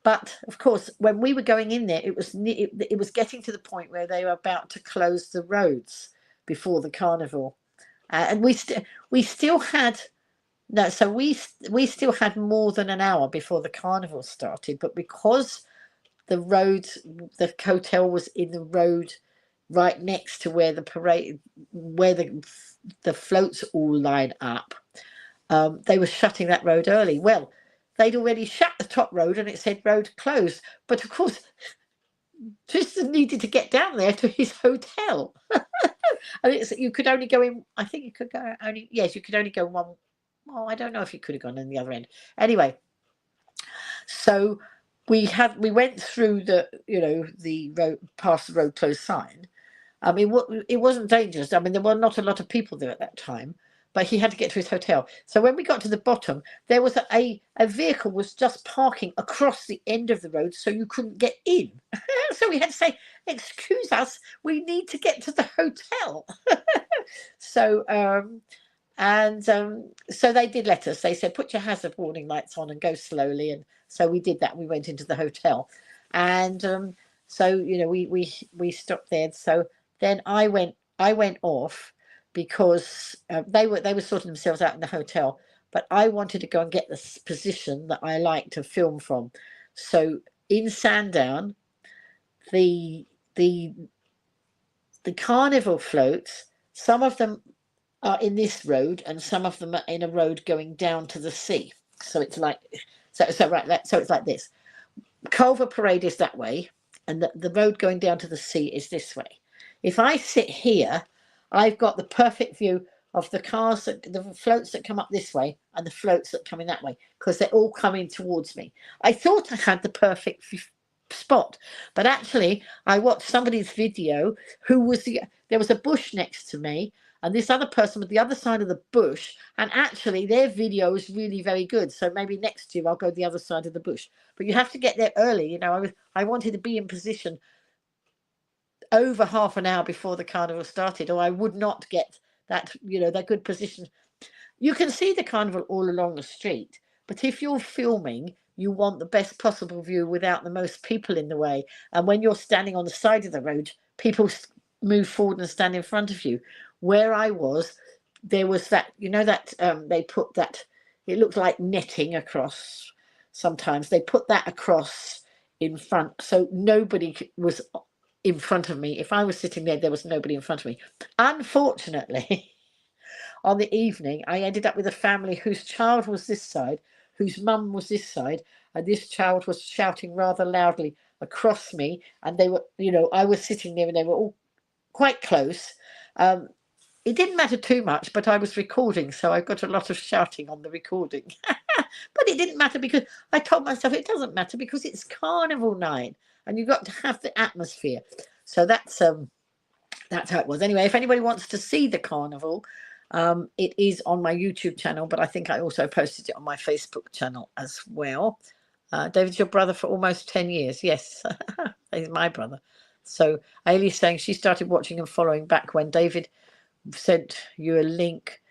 But of course, when we were going in there, it was getting to the point where they were about to close the roads before the carnival, and we still had. No, so we still had more than an hour before the carnival started, but because the hotel was in the road right next to where the parade, where the floats all line up, they were shutting that road early. Well, they'd already shut the top road and it said road closed, but of course Tristan needed to get down there to his hotel. And you could only go in, I think you could go only, yes, you could only go one. Well, I don't know if you could have gone on the other end. Anyway, so we went through the road, past the road closed sign. I mean, it wasn't dangerous. I mean, there were not a lot of people there at that time, but he had to get to his hotel. So when we got to the bottom, there was a vehicle was just parking across the end of the road, so you couldn't get in. So we had to say, "Excuse us, we need to get to the hotel." So. So they did let us. They said, put your hazard warning lights on and go slowly. And so we did that. We went into the hotel, and so we stopped there. So then I went off because they were sorting themselves out in the hotel, but I wanted to go and get the position that I like to film from. So in Sandown, the carnival floats, some of them are in this road and some of them are in a road going down to the sea. So it's like so it's like this. Culver Parade is that way, and the road going down to the sea is this way. If I sit here, I've got the perfect view of the the floats that come up this way and the floats that come in that way, because they're all coming towards me. I thought I had the perfect spot, but actually I watched somebody's video there was a bush next to me, and this other person was the other side of the bush, and actually their video is really very good. So maybe next year I'll go the other side of the bush. But you have to get there early. I wanted to be in position over half an hour before the carnival started, or I would not get that good position. You can see the carnival all along the street, but if you're filming, you want the best possible view without the most people in the way. And when you're standing on the side of the road, people move forward and stand in front of you. Where I was, there was that, they put that, it looked like netting across. Sometimes they put that across in front, so nobody was in front of me. If I was sitting there was nobody in front of me. Unfortunately, on the evening, I ended up with a family whose child was this side, whose mum was this side, and this child was shouting rather loudly across me. And they were, I was sitting there and they were all quite close. It didn't matter too much, but I was recording, so I got a lot of shouting on the recording. But it didn't matter, because I told myself it doesn't matter, because it's carnival night and you've got to have the atmosphere. So that's how it was. Anyway, if anybody wants to see the carnival, it is on my YouTube channel, but I think I also posted it on my Facebook channel as well. David's your brother for almost 10 years. Yes, he's my brother. So Ailey's saying she started watching and following back when David sent you a link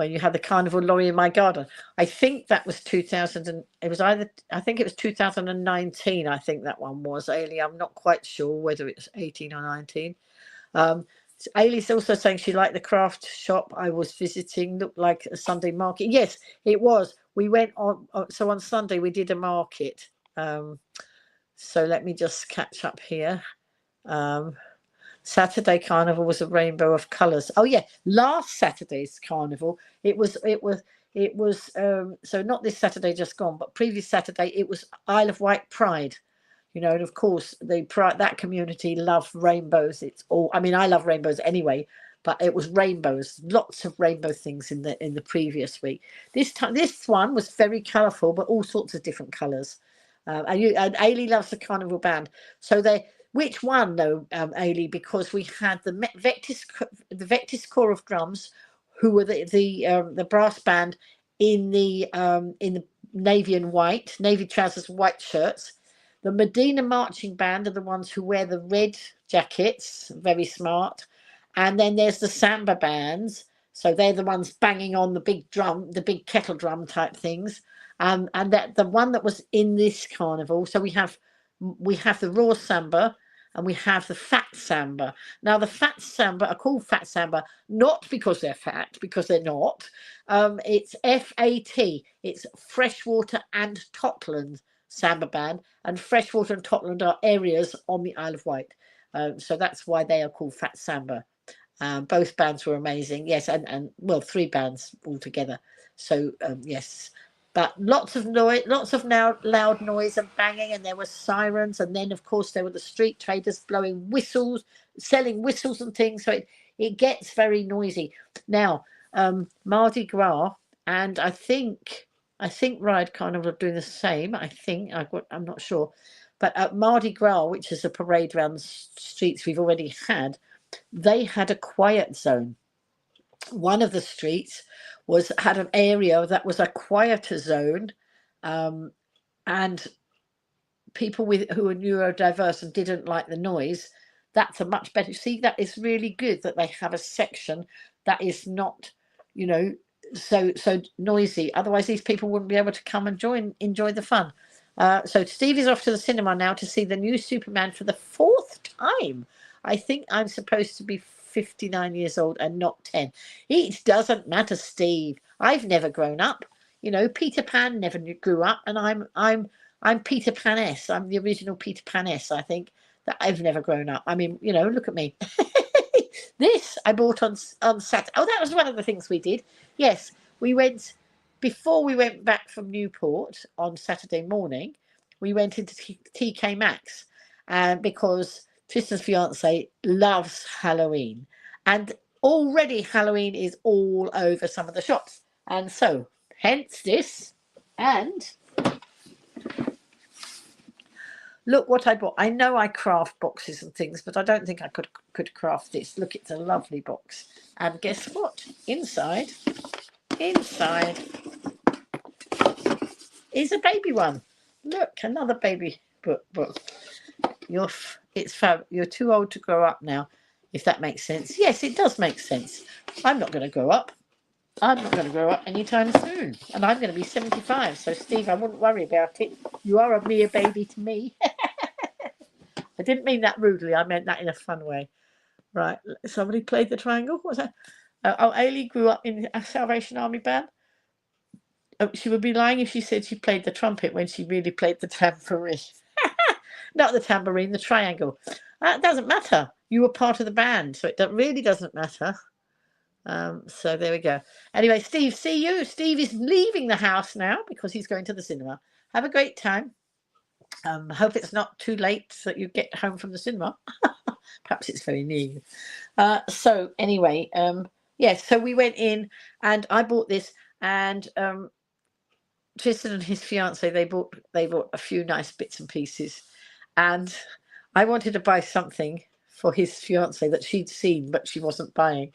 when you had the carnival lorry in my garden. I think that was 2000, and it was I think it was 2019. I think that one was, Ailey. I'm not quite sure whether it's 18 or 19. Ailey's also saying she liked the craft shop I was visiting. Looked like a Sunday market. Yes, it was. We went on. So on Sunday we did a market. So let me just catch up here. Saturday carnival was a rainbow of colours. Oh yeah, last Saturday's carnival it was so not this Saturday just gone, but previous Saturday it was Isle of Wight Pride. And of course that community love rainbows. It's all, I mean, I love rainbows anyway, but it was rainbows, lots of rainbow things in the previous week. This one was very colourful, but all sorts of different colours. And Ailey loves the carnival band. So which one though, Ailey? Because we had the Vectis Corps of Drums, who were the brass band in the navy and white, navy trousers, white shirts. The Medina Marching Band are the ones who wear the red jackets, very smart. And then there's the Samba bands. So they're the ones banging on the big drum, the big kettle drum type things. And that the one that was in this carnival. So we have the raw samba and we have the fat samba. Now the fat samba are called fat samba not because they're fat, because they're not. It's FAT. It's Freshwater and Totland Samba band, and Freshwater and Totland are areas on the Isle of Wight. So that's why they are called fat samba. Both bands were amazing. Yes, and well, 3 bands altogether. So yes. But lots of noise, loud noise and banging, and there were sirens, and then of course there were the street traders blowing whistles, selling whistles and things. So it gets very noisy. Now, Mardi Gras, and I think Ride Carnival are doing the same. I'm not sure, but at Mardi Gras, which is a parade around the streets we've already had, they had a quiet zone. One of the streets had an area that was a quieter zone, and people who are neurodiverse and didn't like the noise, that's a much better. See, that is really good that they have a section that is not, so noisy. Otherwise, these people wouldn't be able to come and enjoy the fun. So Steve is off to the cinema now to see the new Superman for the 4th time. I think I'm supposed to be 59 years old and not 10. It doesn't matter, Steve. I've never grown up. Peter Pan never grew up, and I'm Peter Pan-esque. I'm the original Peter Pan-esque. I think that I've never grown up. I mean, look at me. This I bought on Saturday. Oh, that was one of the things we did. Yes, we went before we went back from Newport on Saturday morning. We went into TK Maxx, because Tristan's fiance loves Halloween, and already Halloween is all over some of the shops, and so hence this. And look what I bought. I know I craft boxes and things, but I don't think I could craft this. Look, it's a lovely box, and guess what? Inside is a baby one. Look, another baby book. You're too old to grow up now, if that makes sense. Yes, it does make sense. I'm not going to grow up. I'm not going to grow up anytime soon, and I'm going to be 75. So, Steve, I wouldn't worry about it. You are a mere baby to me. I didn't mean that rudely. I meant that in a fun way. Right. Somebody played the triangle. What was that? Ailey grew up in a Salvation Army band. She would be lying if she said she played the trumpet when she really played the tambourine. Not the tambourine, the triangle. That doesn't matter. You were part of the band, so it really doesn't matter. So there we go. Anyway, Steve, see you. Steve is leaving the house now because he's going to the cinema. Have a great time. Hope it's not too late so that you get home from the cinema. Perhaps it's very near you. So anyway, yes, so we went in and I bought this, and Tristan and his fiance, they bought a few nice bits and pieces, and I wanted to buy something for his fiance that she'd seen but she wasn't buying.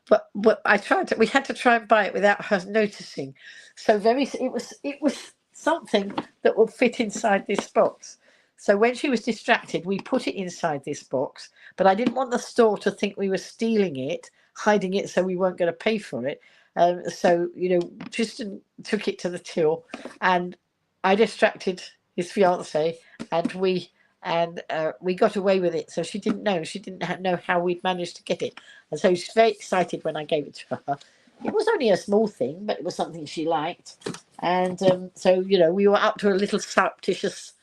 But we had to try and buy it without her noticing. So it was something that would fit inside this box. So when she was distracted, we put it inside this box, but I didn't want the store to think we were stealing it, hiding it so we weren't going to pay for it. So, you know, Tristan took it to the till, and I distracted his fiance, and we got away with it. So she didn't know. She didn't know how we'd managed to get it, and so she's very excited when I gave it to her. It was only a small thing, but it was something she liked, and so, you know, we were up to a little surreptitious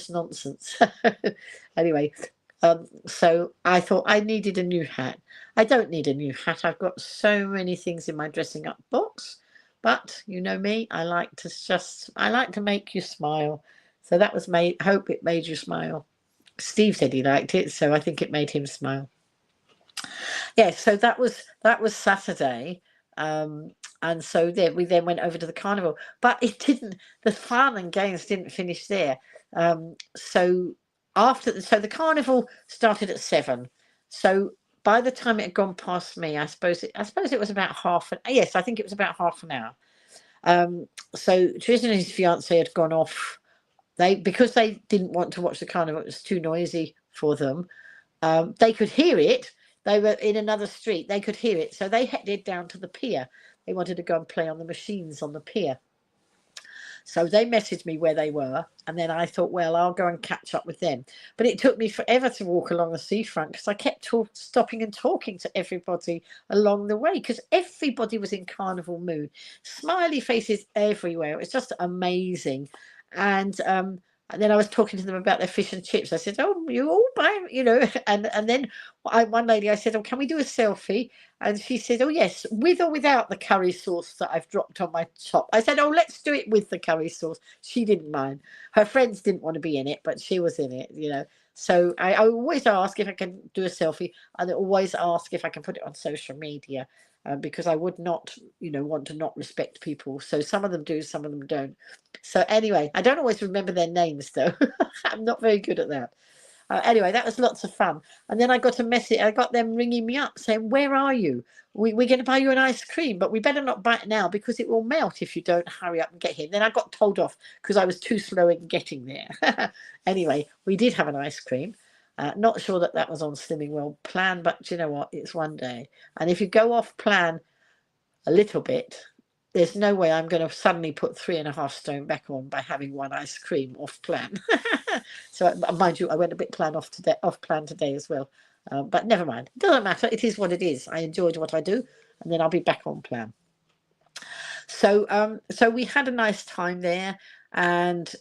nonsense. Anyway, so I thought I needed a new hat. I don't need a new hat. I've got so many things in my dressing up box, but you know me, I like to make you smile. So that was made. Hope it made you smile. Steve said he liked it, so I think it made him smile. Yeah, so that was Saturday. And so there we then went over to the carnival, but it didn't. The fun and games didn't finish there. So the carnival started at 7. So by the time it had gone past me, I suppose it was about yes, I think it was about half an hour. So Tristan and his fiance had gone off. Because they didn't want to watch the carnival, it was too noisy for them. They could hear it. They were in another street. They could hear it. So they headed down to the pier. They wanted to go and play on the machines on the pier. So they messaged me where they were. And then I thought, well, I'll go and catch up with them. But it took me forever to walk along the seafront because I kept stopping and talking to everybody along the way because everybody was in carnival mood. Smiley faces everywhere. It was just amazing. And then I was talking to them about their fish and chips. I said, "Oh, you all buy," you know. And then one lady, I said, "Oh, can we do a selfie?" And she said, "Oh, yes, with or without the curry sauce that I've dropped on my top." I said, "Oh, let's do it with the curry sauce." She didn't mind. Her friends didn't want to be in it, but she was in it, you know. So I always ask if I can do a selfie, and I always ask if I can put it on social media. Because I would not, you know, want to not respect people. So some of them do, some of them don't. So anyway, I don't always remember their names though. I'm not very good at that. Anyway, that was lots of fun. And then I got a message. I got them ringing me up saying, "Where are you? We're going to buy you an ice cream, but we better not buy it now because it will melt if you don't hurry up and get here." Then I got told off because I was too slow in getting there. Anyway, we did have an ice cream. Not sure that was on Slimming World plan, but you know what? It's one day. And if you go off plan a little bit, there's no way I'm going to suddenly put 3.5 stone back on by having one ice cream off plan. So mind you, I went a bit off plan today as well. But never mind. It doesn't matter. It is what it is. I enjoyed what I do, and then I'll be back on plan. So we had a nice time there, and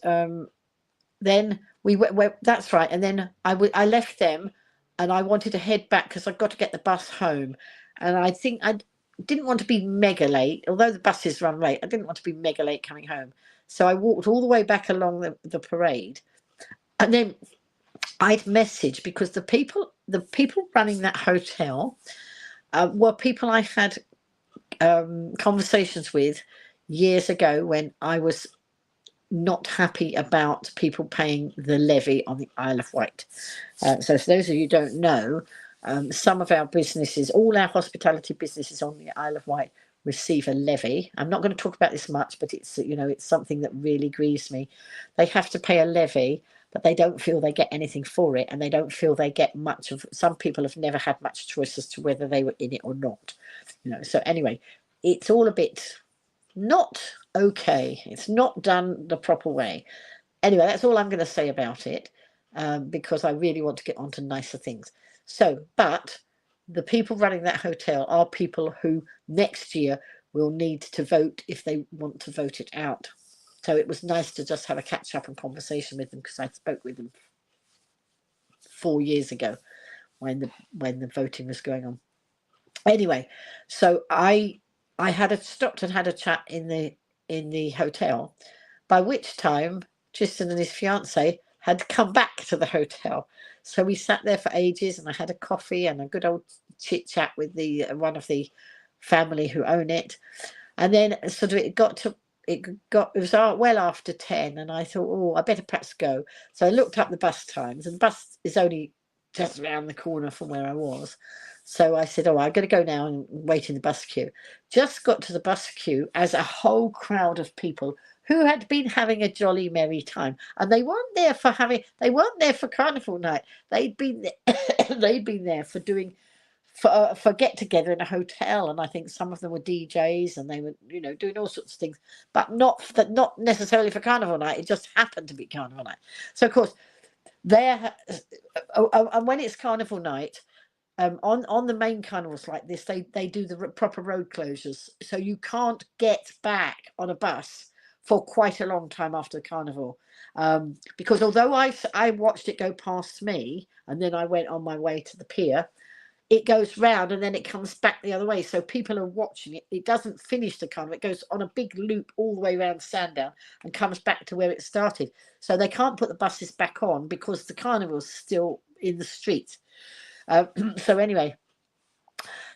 then we went. That's right. And then I left them, and I wanted to head back because I've got to get the bus home, and I think I didn't want to be mega late. Although the buses run late, I didn't want to be mega late coming home. So I walked all the way back along the parade, and then I'd messaged because the people running that hotel were people I had conversations with years ago when I was not happy about people paying the levy on the Isle of Wight. So for those of you who don't know, some of our businesses, all our hospitality businesses on the Isle of Wight, receive a levy. I'm not going to talk about this much, but it's, you know, it's something that really grieves me. They have to pay a levy, but they don't feel they get anything for it, and they don't feel they get much of. Some people have never had much choice as to whether they were in it or not. You know. So anyway, it's all a bit not okay. It's not done the proper way. Anyway, that's all I'm going to say about it, because I really want to get on to nicer things. So, but the people running that hotel are people who next year will need to vote if they want to vote it out. So it was nice to just have a catch up and conversation with them because I spoke with them 4 years ago when the voting was going on. Anyway, so I had stopped and had a chat in the hotel, by which time Tristan and his fiance had come back to the hotel. So we sat there for ages, and I had a coffee and a good old chit chat with one of the family who own it. And then sort of it was well after 10, and I thought, oh, I better perhaps go. So I looked up the bus times, and the bus is only just around the corner from where I was. So I said, oh, I'm going to go now and wait in the bus queue. Just got to the bus queue as a whole crowd of people who had been having a jolly merry time, and they weren't there for carnival night. They'd been there for doing for get together in a hotel, and I think some of them were DJs, and they were, you know, doing all sorts of things, but not necessarily for carnival night. It just happened to be carnival night. So of course there, and when it's carnival night, on the main carnivals like this, they do the proper road closures, so you can't get back on a bus for quite a long time after the carnival, because although I watched it go past me and then I went on my way to the pier, it goes round and then it comes back the other way. So people are watching it. It doesn't finish the carnival. It goes on a big loop all the way around Sandown and comes back to where it started. So they can't put the buses back on because the carnival's still in the street. So anyway,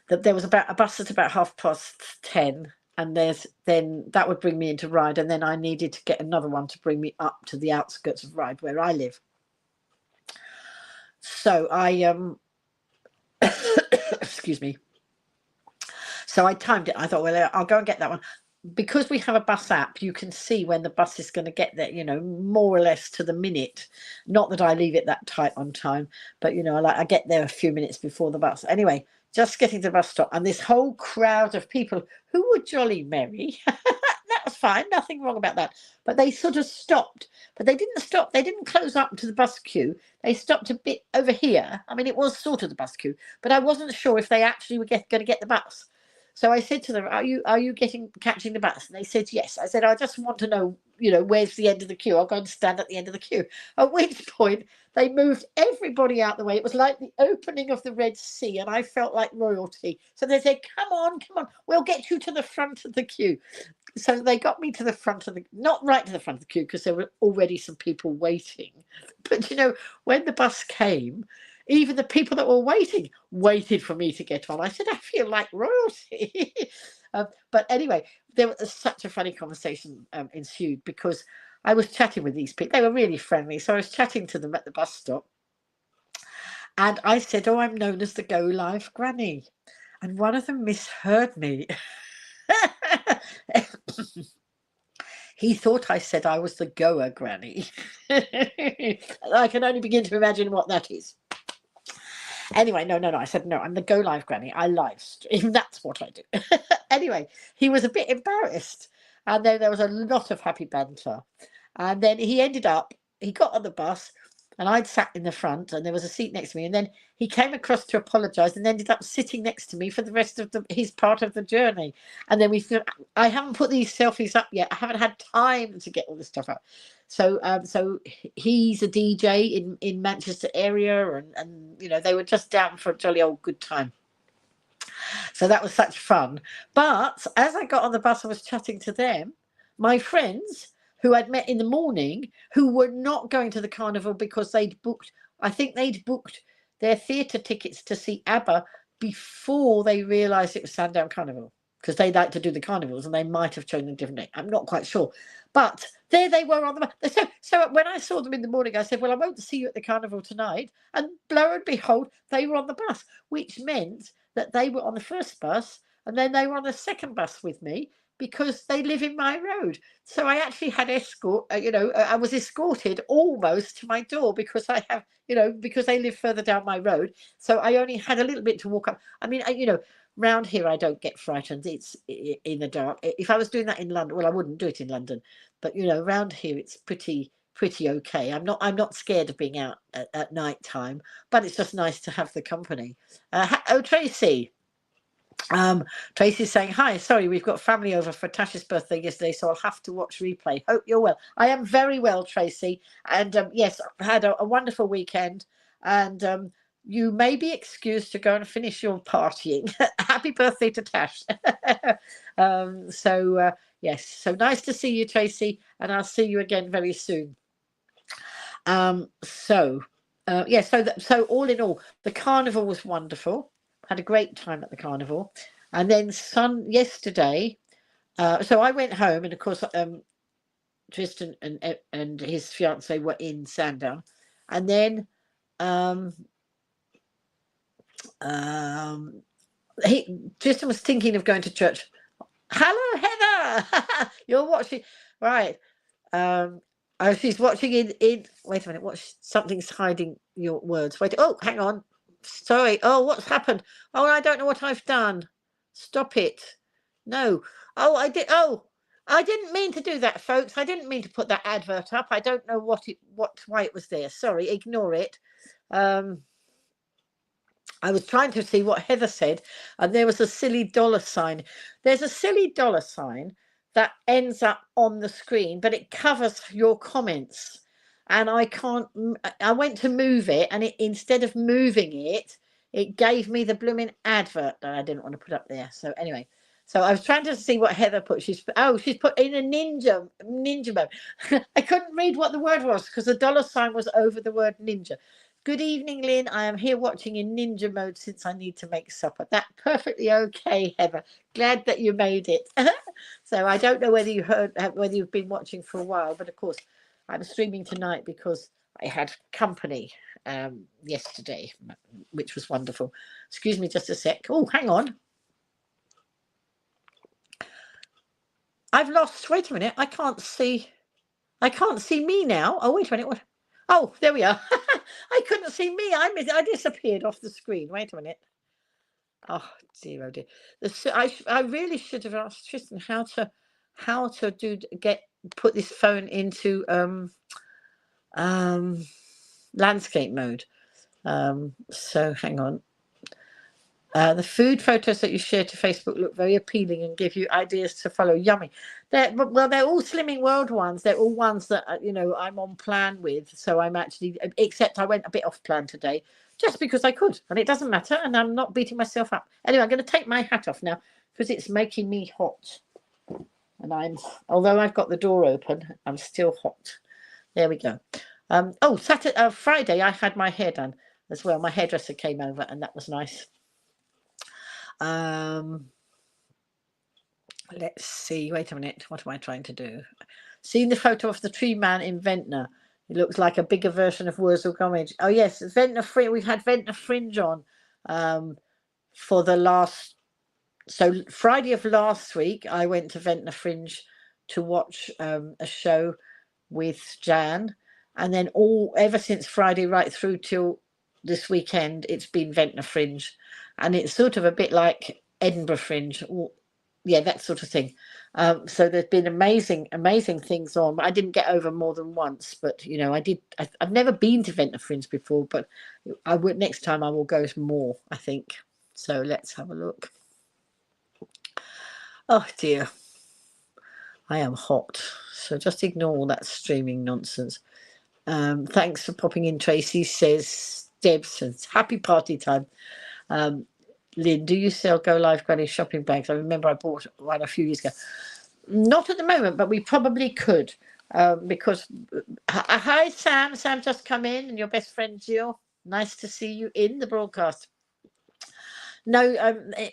there was about a bus at about 10:30, and then that would bring me into Ryde, and then I needed to get another one to bring me up to the outskirts of Ryde where I live. So I excuse me. So I timed it. I thought, well, I'll go and get that one. Because we have a bus app, you can see when the bus is going to get there, you know, more or less to the minute. Not that I leave it that tight on time, but, you know, I get there a few minutes before the bus. Anyway, just getting to the bus stop, and this whole crowd of people who were jolly merry. That was fine, nothing wrong about that. But they sort of stopped. But they didn't stop. They didn't close up to the bus queue. They stopped a bit over here. I mean, it was sort of the bus queue, but I wasn't sure if they actually were going to get the bus. So I said to them, are you catching the bus? And they said, yes. I said, I just want to know, you know, where's the end of the queue? I'll go and stand at the end of the queue. At which point they moved everybody out the way. It was like the opening of the Red Sea, and I felt like royalty. So they said, come on, we'll get you to the front of the queue. So they got me to the front of not right to the front of the queue, because there were already some people waiting. But, you know, when the bus came, even the people that were waited for me to get on. I said, I feel like royalty. But anyway, there was such a funny conversation ensued, because I was chatting with these people. They were really friendly. So I was chatting to them at the bus stop. And I said, oh, I'm known as the GoliveGranny. And one of them misheard me. He thought I said I was the Goer Granny. I can only begin to imagine what that is. Anyway, no. I said, no, I'm the GoliveGranny. I live stream. That's what I do. Anyway, he was a bit embarrassed. And then there was a lot of happy banter. And then he got on the bus, and I'd sat in the front, and there was a seat next to me. And then he came across to apologise and ended up sitting next to me for the rest of his part of the journey. And then I haven't put these selfies up yet. I haven't had time to get all this stuff up. So he's a DJ in Manchester area, and you know, they were just down for a jolly old good time. So that was such fun. But as I got on the bus, I was chatting to them, my friends who I'd met in the morning, who were not going to the carnival because they'd booked their theatre tickets to see ABBA before they realised it was Sandown Carnival, because they like to do the carnivals, and they might have chosen a different name. I'm not quite sure. But there they were on the bus. So when I saw them in the morning, I said, well, I won't see you at the carnival tonight. And lo and behold, they were on the bus, which meant that they were on the first bus, and then they were on the second bus with me, because they live in my road. So I actually had escort, I was escorted almost to my door, because I have, because they live further down my road. So I only had a little bit to walk up. I mean, round here, I don't get frightened. It's in the dark. If I was doing that in London, well, I wouldn't do it in London. But, round here, it's pretty okay. I'm not scared of being out at night time, but it's just nice to have the company. Tracy. Tracy's saying, hi, sorry, we've got family over for Tash's birthday yesterday, so I'll have to watch replay. Hope you're well. I am very well, Tracy. And yes, I had a wonderful weekend. And you may be excused to go and finish your partying. Happy birthday to Tash. Yes, so nice to see you, Tracy. And I'll see you again very soon. So all in all, the carnival was wonderful. Had a great time at the carnival. And then yesterday, so I went home, and of course Tristan and his fiance were in Sandown. And then Tristan was thinking of going to church. Hello, Heather. You're watching, right? She's watching in. Wait a minute. Something's hiding your words. Wait. Oh, hang on. Sorry. Oh, what's happened? Oh, I don't know what I've done. Stop it. No. Oh, I did. Oh, I didn't mean to do that, folks. I didn't mean to put that advert up. I don't know why it was there. Sorry, ignore it. I was trying to see what Heather said, and there was a silly dollar sign. There's a silly dollar sign that ends up on the screen, but it covers your comments. And I can't, I went to move it, and instead of moving it, it gave me the blooming advert that I didn't want to put up there. So anyway, so I was trying to see what Heather put. She's put in a ninja mode. I couldn't read what the word was because the dollar sign was over the word ninja. Good evening, Lynn. I am here watching in ninja mode since I need to make supper. That's perfectly okay, Heather. Glad that you made it. So I don't know whether you've been watching for a while, but of course I'm streaming tonight because I had company yesterday, which was wonderful. Excuse me just a sec. Oh, hang on. I've lost. Wait a minute. I can't see me now. Oh, wait a minute. What? Oh, there we are. I couldn't see me. I disappeared off the screen. Wait a minute. Oh dear, oh dear. I really should have asked Tristan how to put this phone into landscape mode. So hang on. The food photos that you share to Facebook look very appealing and give you ideas to follow. Yummy. They're all Slimming World ones. They're all ones that I'm on plan with. So I'm actually, except I went a bit off plan today, just because I could, and it doesn't matter, and I'm not beating myself up. Anyway, I'm going to take my hat off now because it's making me hot, and although I've got the door open, I'm still hot. There we go. Friday I had my hair done as well. My hairdresser came over, and that was nice. Let's see. Wait a minute. What am I trying to do? Seen the photo of the tree man in Ventnor. It looks like a bigger version of Wurzel Gummidge. Oh yes, Ventnor Fringe. We've had Ventnor Fringe on for the last. So Friday of last week, I went to Ventnor Fringe to watch a show with Jan, and then ever since Friday right through till this weekend, it's been Ventnor Fringe, and it's sort of a bit like Edinburgh Fringe. Yeah, that sort of thing. So there's been amazing things on. I didn't get over more than once, but I did. I've never been to Ventnor Fringe before, but I would next time. I will go more, I think. So let's have a look. Oh dear, I am hot. So just ignore all that streaming nonsense. Thanks for popping in, Tracy. Deb says happy party time. Lynn, do you sell GoliveGranny shopping bags? I remember I bought one a few years ago. Not at the moment, but we probably could. Because hi Sam. Sam just come in, and your best friend Jill. Nice to see you in the broadcast. No,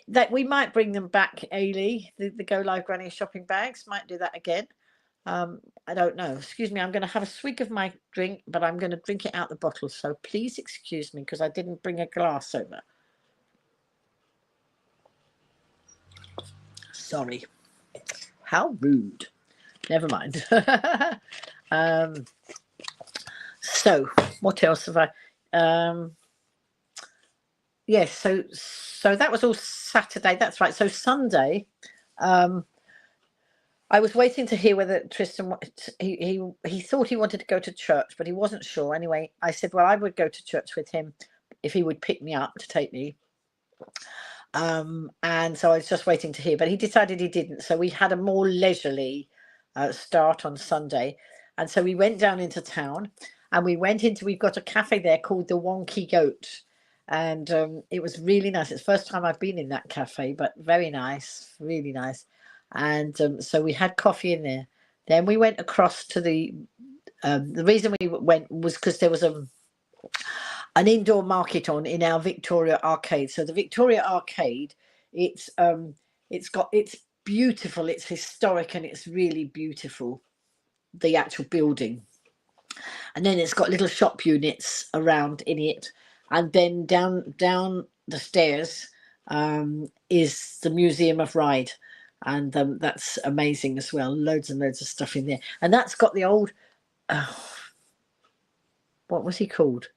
that we might bring them back, Ailey. The GoliveGranny shopping bags. Might do that again. I don't know. Excuse me, I'm going to have a swig of my drink, but I'm going to drink it out the bottle. So please excuse me because I didn't bring a glass over. Sorry. How rude. Never mind. So what else have I? Yes, so that was all Saturday. That's right. So Sunday, I was waiting to hear whether Tristan he thought he wanted to go to church, but he wasn't sure. Anyway, I said, well, I would go to church with him if he would pick me up to take me. And so I was just waiting to hear, but he decided he didn't. So we had a more leisurely start on Sunday, and so we went down into town, and we've got a cafe there called the Wonky Goat, and it was really nice. It's the first time I've been in that cafe, but very nice, really nice. And so we had coffee in there. Then we went across to the reason we went was because there was an indoor market on in our Victoria Arcade. So the Victoria Arcade, it's beautiful, it's historic, and it's really beautiful, the actual building. And then it's got little shop units around in it, and then down the stairs is the Museum of Ride, and that's amazing as well. Loads and loads of stuff in there, and that's got the old what was he called?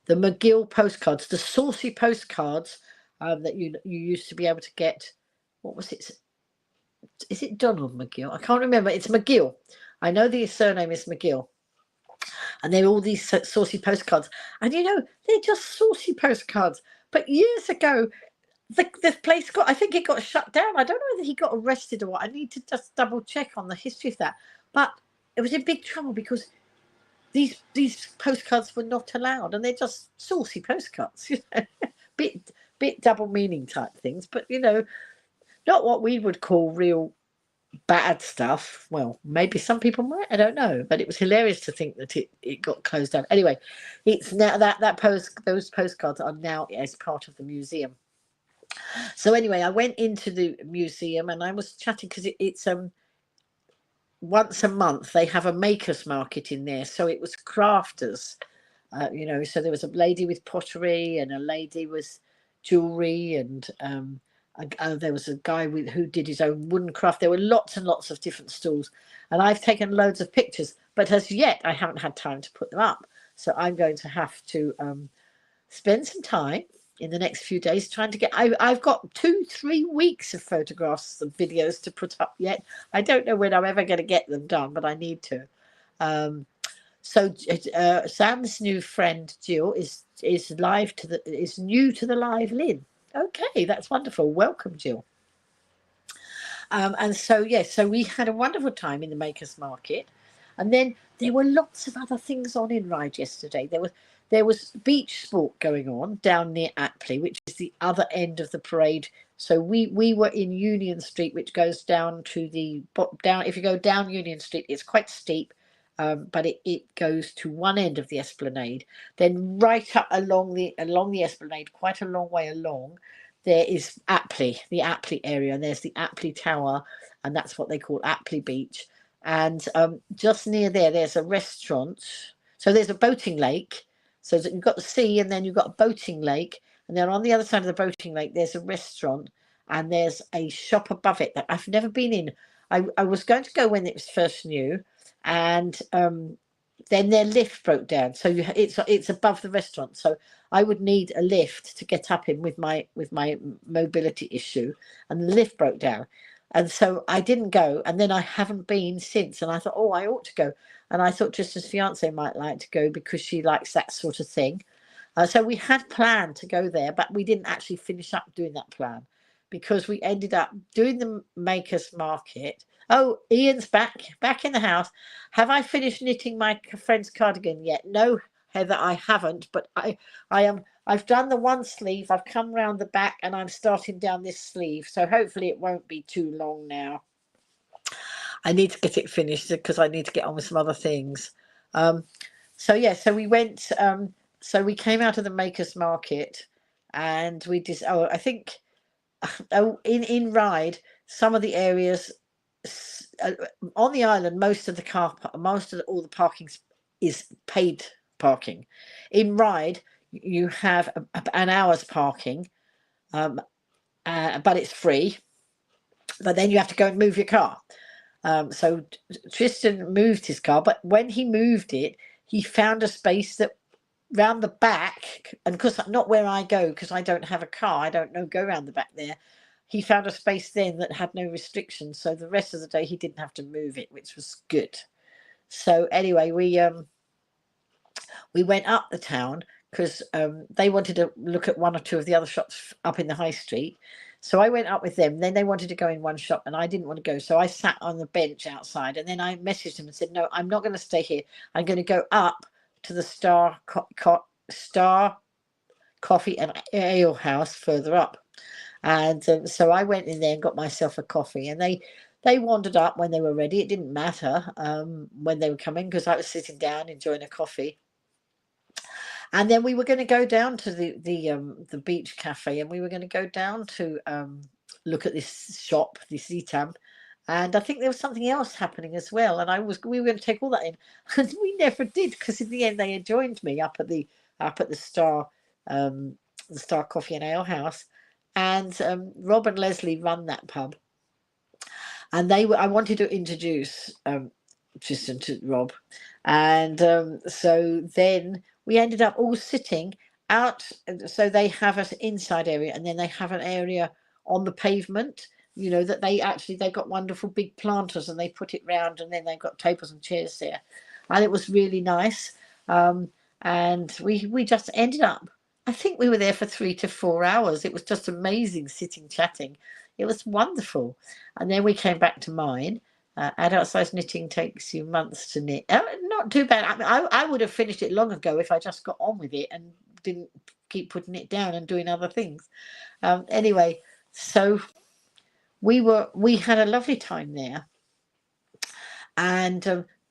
the McGill postcards, the saucy postcards that you used to be able to get. What was it? Is it Donald McGill? I can't remember. It's McGill. I know the surname is McGill. And they're all these saucy postcards. And you know, they're just saucy postcards. But years ago, the place I think it got shut down. I don't know whether he got arrested or what. I need to just double check on the history of that. But it was in big trouble because these postcards were not allowed, and they're just saucy postcards, you know, bit double meaning type things. But you know, not what we would call real bad stuff. Well, maybe some people might, I don't know, but it was hilarious to think that it got closed down. Anyway, it's now those postcards are now as part of the museum. So anyway, I went into the museum and I was chatting because it's once a month they have a makers market in there, so it was crafters, you know, so there was a lady with pottery and a lady with jewelry, and there was a guy who did his own wooden craft. There were lots and lots of different stalls, and I've taken loads of pictures, but as yet I haven't had time to put them up. So I'm going to have to spend some time in the next few days trying to get. I've got 2-3 weeks of photographs and videos to put up yet. I don't know when I'm ever going to get them done, but I need to. So Sam's new friend Jill is new to the live Lynn. Okay, that's wonderful. Welcome, Jill. And so yes, so we had a wonderful time in the Makers Market, and then there were lots of other things on in Ryde yesterday. There was beach sport going on down near Apley, which is the other end of the parade. So we were in Union Street, which goes down to down. If you go down Union Street, it's quite steep. But it goes to one end of the esplanade. Then right up along the esplanade, quite a long way along, there is Apley, the Apley area, and there's the Apley Tower, and that's what they call Apley Beach. And just near there's a restaurant. So there's a boating lake. So you've got the sea, and then you've got a boating lake, and then on the other side of the boating lake, there's a restaurant, and there's a shop above it that I've never been in. I was going to go when it was first new, and then their lift broke down, so it's above the restaurant, so I would need a lift to get up in with my mobility issue, and the lift broke down, and so I didn't go, and then I haven't been since, and I thought, oh, I ought to go, and I thought Tristan's fiance might like to go because she likes that sort of thing. So we had planned to go there, but we didn't actually finish up doing that plan because we ended up doing the Makers Market. Oh, Ian's back in the house. Have I finished knitting my friend's cardigan yet? No, Heather, I haven't, but I've done the one sleeve. I've come round the back and I'm starting down this sleeve. So hopefully it won't be too long now. I need to get it finished because I need to get on with some other things. So yeah, so we went, so we came out of the Makers Market and we just, I think in Ryde, some of the areas on the island, most of all the parking is paid parking. In Ryde, you have an hour's parking, but it's free. But then you have to go and move your car. So Tristan moved his car, but when he moved it, he found a space that round the back, and because not where I go because I don't have a car, I don't go around the back there. He found a space then that had no restrictions, so the rest of the day he didn't have to move it, which was good. So anyway, we went up the town because they wanted to look at one or two of the other shops up in the high street. So I went up with them. Then they wanted to go in one shop, and I didn't want to go. So I sat on the bench outside, and then I messaged them and said, "No, I'm not going to stay here. I'm going to go up to the Star Coffee and Ale House further up." And so I went in there and got myself a coffee, and they wandered up when they were ready. It didn't matter when they were coming because I was sitting down enjoying a coffee. And then we were going to go down to the beach cafe, and we were going to go down to look at this shop, this Etam. And I think there was something else happening as well. And we were going to take all that in, and we never did because in the end they had joined me up at the Star Coffee and Ale House. And Rob and Leslie run that pub, and I wanted to introduce Tristan to Rob, and so then we ended up all sitting out. So they have an inside area, and then they have an area on the pavement, you know, that they got wonderful big planters, and they put it round, and then they've got tables and chairs there, and it was really nice. And we just ended up, I think we were there for 3 to 4 hours. It was just amazing sitting chatting. It was wonderful. And then we came back to mine. Adult size knitting takes you months to knit. Not too bad. I mean, I would have finished it long ago if I just got on with it and didn't keep putting it down and doing other things. Anyway, so we had a lovely time there. And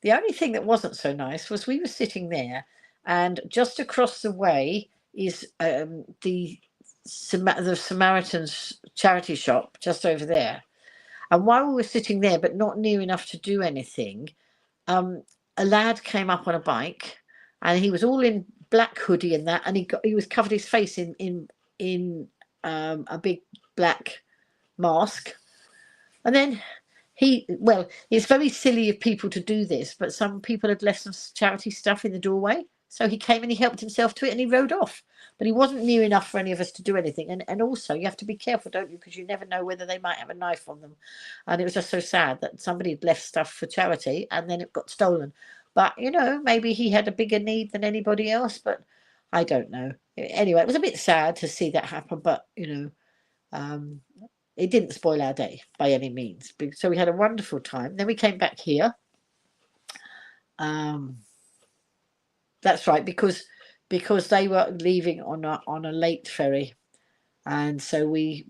the only thing that wasn't so nice was we were sitting there, and just across the way is the Samaritans charity shop just over there. And while we were sitting there, but not near enough to do anything, a lad came up on a bike, and he was all in black hoodie and that, and he was covered his face in a big black mask. And then it's very silly of people to do this, but some people had left some charity stuff in the doorway. So he came and he helped himself to it, and he rode off. But he wasn't near enough for any of us to do anything. And also, you have to be careful, don't you? Because you never know whether they might have a knife on them. And it was just so sad that somebody had left stuff for charity and then it got stolen. But, you know, maybe he had a bigger need than anybody else. But I don't know. Anyway, it was a bit sad to see that happen. But, you know, it didn't spoil our day by any means. So we had a wonderful time. Then we came back here. That's right, because they were leaving on a late ferry, and so we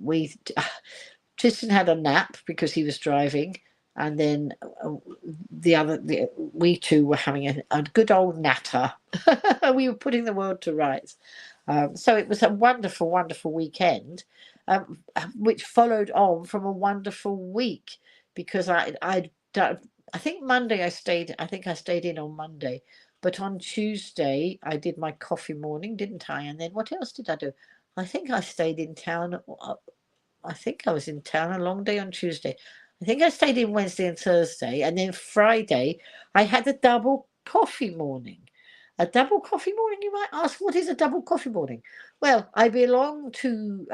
Tristan had a nap because he was driving, and then we two were having a good old natter. We were putting the world to rights. So it was a wonderful, wonderful weekend, which followed on from a wonderful week, because I think Monday I stayed in on Monday. But on Tuesday, I did my coffee morning, didn't I? And then what else did I do? I think I stayed in town. I think I was in town a long day on Tuesday. I think I stayed in Wednesday and Thursday. And then Friday, I had a double coffee morning. A double coffee morning, you might ask. What is a double coffee morning? Well, I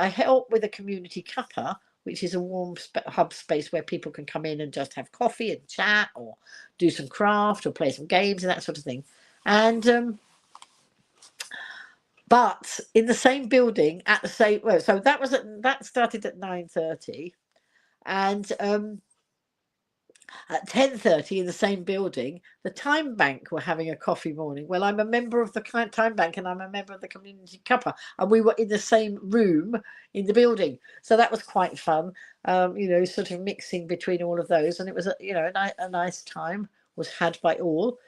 help with a community cuppa, which is a warm hub space where people can come in and just have coffee and chat, or do some craft, or play some games and that sort of thing. And but in the same building at the same, so that started at 9:30, and at 10:30 in the same building, the Time Bank were having a coffee morning. Well, I'm a member of the Time Bank, and I'm a member of the Community Cuppa, and we were in the same room in the building. So that was quite fun, you know, sort of mixing between all of those. And it was, you know, a nice time was had by all.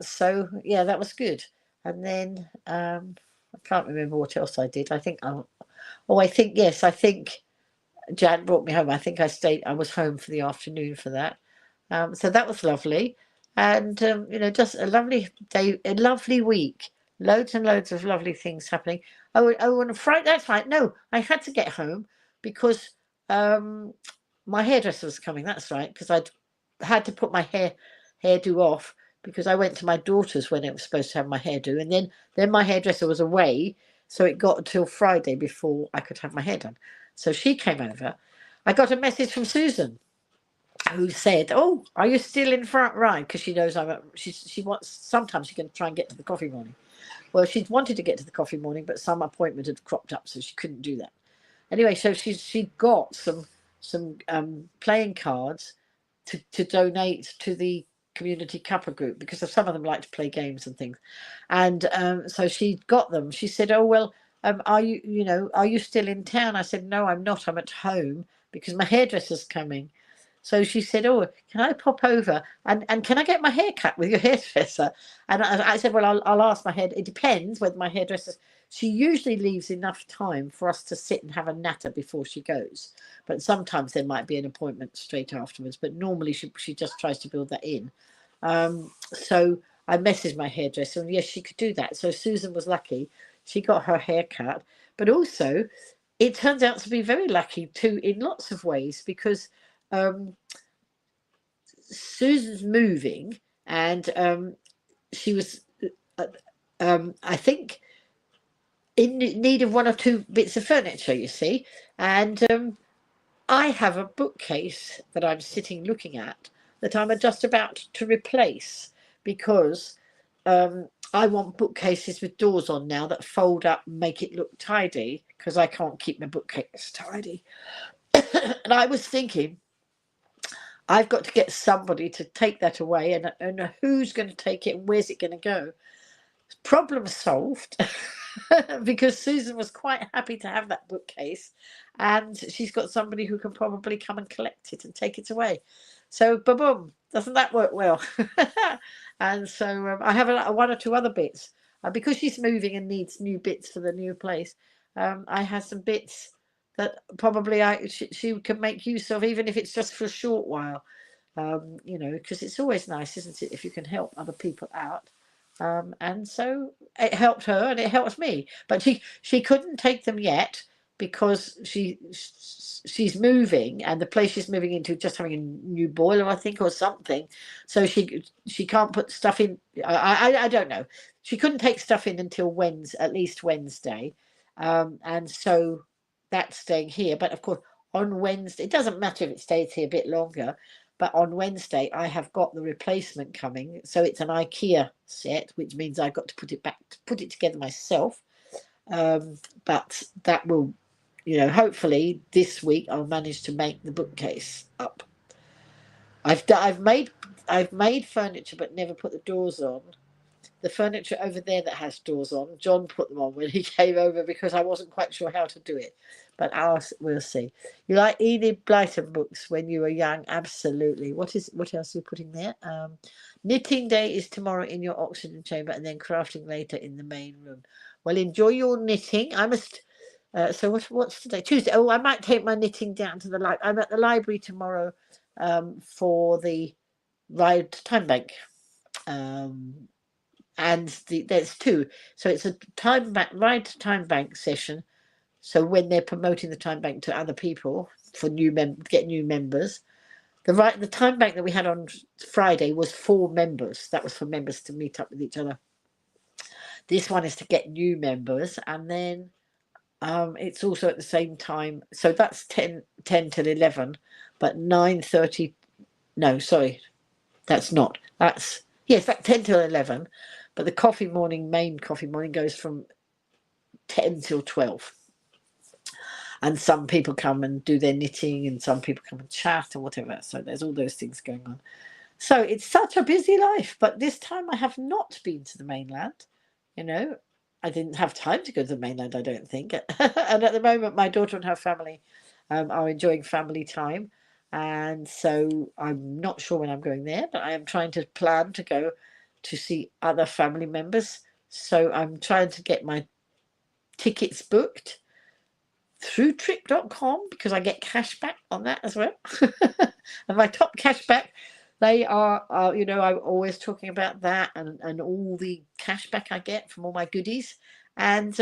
So, yeah, that was good. And then I can't remember what else I did. I think Jan brought me home. I think I was home for the afternoon for that. So that was lovely. And, you know, just a lovely day, a lovely week. Loads and loads of lovely things happening. On Friday, that's right. No, I had to get home because my hairdresser was coming. That's right. Because I'd had to put my hairdo off because I went to my daughter's when it was supposed to have my hairdo. And then my hairdresser was away. So it got until Friday before I could have my hair done. So she came over. I got a message from Susan, who said, "Oh, are you still in front ride?" Because she knows she wants. Sometimes she can try and get to the coffee morning. Well, she'd wanted to get to the coffee morning, but some appointment had cropped up, so she couldn't do that. Anyway, so she got some playing cards to donate to the community cuppa group, because some of them like to play games and things. And so she got them. She said, "Oh, well, are you still in town?" I said, "No, I'm not. I'm at home because my hairdresser's coming." So she said, "Oh, can I pop over and can I get my hair cut with your hairdresser?" And I said, "Well, I'll ask my hair. It depends whether my hairdresser. She usually leaves enough time for us to sit and have a natter before she goes, but sometimes there might be an appointment straight afterwards. But normally she just tries to build that in." So I messaged my hairdresser, and yes, she could do that. So Susan was lucky; she got her hair cut. But also, it turns out to be very lucky too in lots of ways, because Susan's moving, and she was I think, in need of 1 or 2 bits of furniture, you see. And I have a bookcase that I'm sitting looking at that I'm just about to replace, because I want bookcases with doors on now that fold up and make it look tidy, because I can't keep my bookcase tidy. And I was thinking, I've got to get somebody to take that away, and who's going to take it and where's it going to go? Problem solved. Because Susan was quite happy to have that bookcase, and she's got somebody who can probably come and collect it and take it away. So boom, doesn't that work well? And so I have 1 or 2 other bits, because she's moving and needs new bits for the new place. I have some bits that probably she can make use of, even if it's just for a short while. You know, because it's always nice, isn't it, if you can help other people out. And so it helped her and it helps me, but she couldn't take them yet, because she's moving, and the place she's moving into just having a new boiler, I think, or something. So she can't put stuff in. I don't know. She couldn't take stuff in until at least Wednesday, and so that's staying here. But of course, on Wednesday, it doesn't matter if it stays here a bit longer. But on Wednesday, I have got the replacement coming. So it's an IKEA set, which means I've got to put it together myself. But that will, you know, hopefully this week I'll manage to make the bookcase up. I've made furniture, but never put the doors on. The furniture over there that has doors on, John put them on when he came over, because I wasn't quite sure how to do it. But we'll see. You like Enid Blyton books when you were young? Absolutely. What else are you putting there? Knitting day is tomorrow in your oxygen chamber, and then crafting later in the main room. Well, enjoy your knitting. I must. So what's today? Tuesday. Oh, I might take my knitting down to the library. I'm at the library tomorrow for the ride to Time Bank. And there's 2, so it's a ride to Time Bank session. So when they're promoting the Time Bank to other people for get new members, the Time Bank that we had on Friday was for members. That was for members to meet up with each other. This one is to get new members, and then it's also at the same time. So that's 10 till 11, but 9:30. No, sorry, that's not. That's yes, that's 10 till 11. But the main coffee morning goes from 10 till 12. And some people come and do their knitting, and some people come and chat and whatever. So there's all those things going on. So it's such a busy life. But this time I have not been to the mainland. You know, I didn't have time to go to the mainland, I don't think. And at the moment, my daughter and her family are enjoying family time. And so I'm not sure when I'm going there, but I am trying to plan to go to see other family members. So I'm trying to get my tickets booked through trip.com, because I get cash back on that as well. And my top cash back, they are you know, I'm always talking about that, and all the cash back I get from all my goodies. And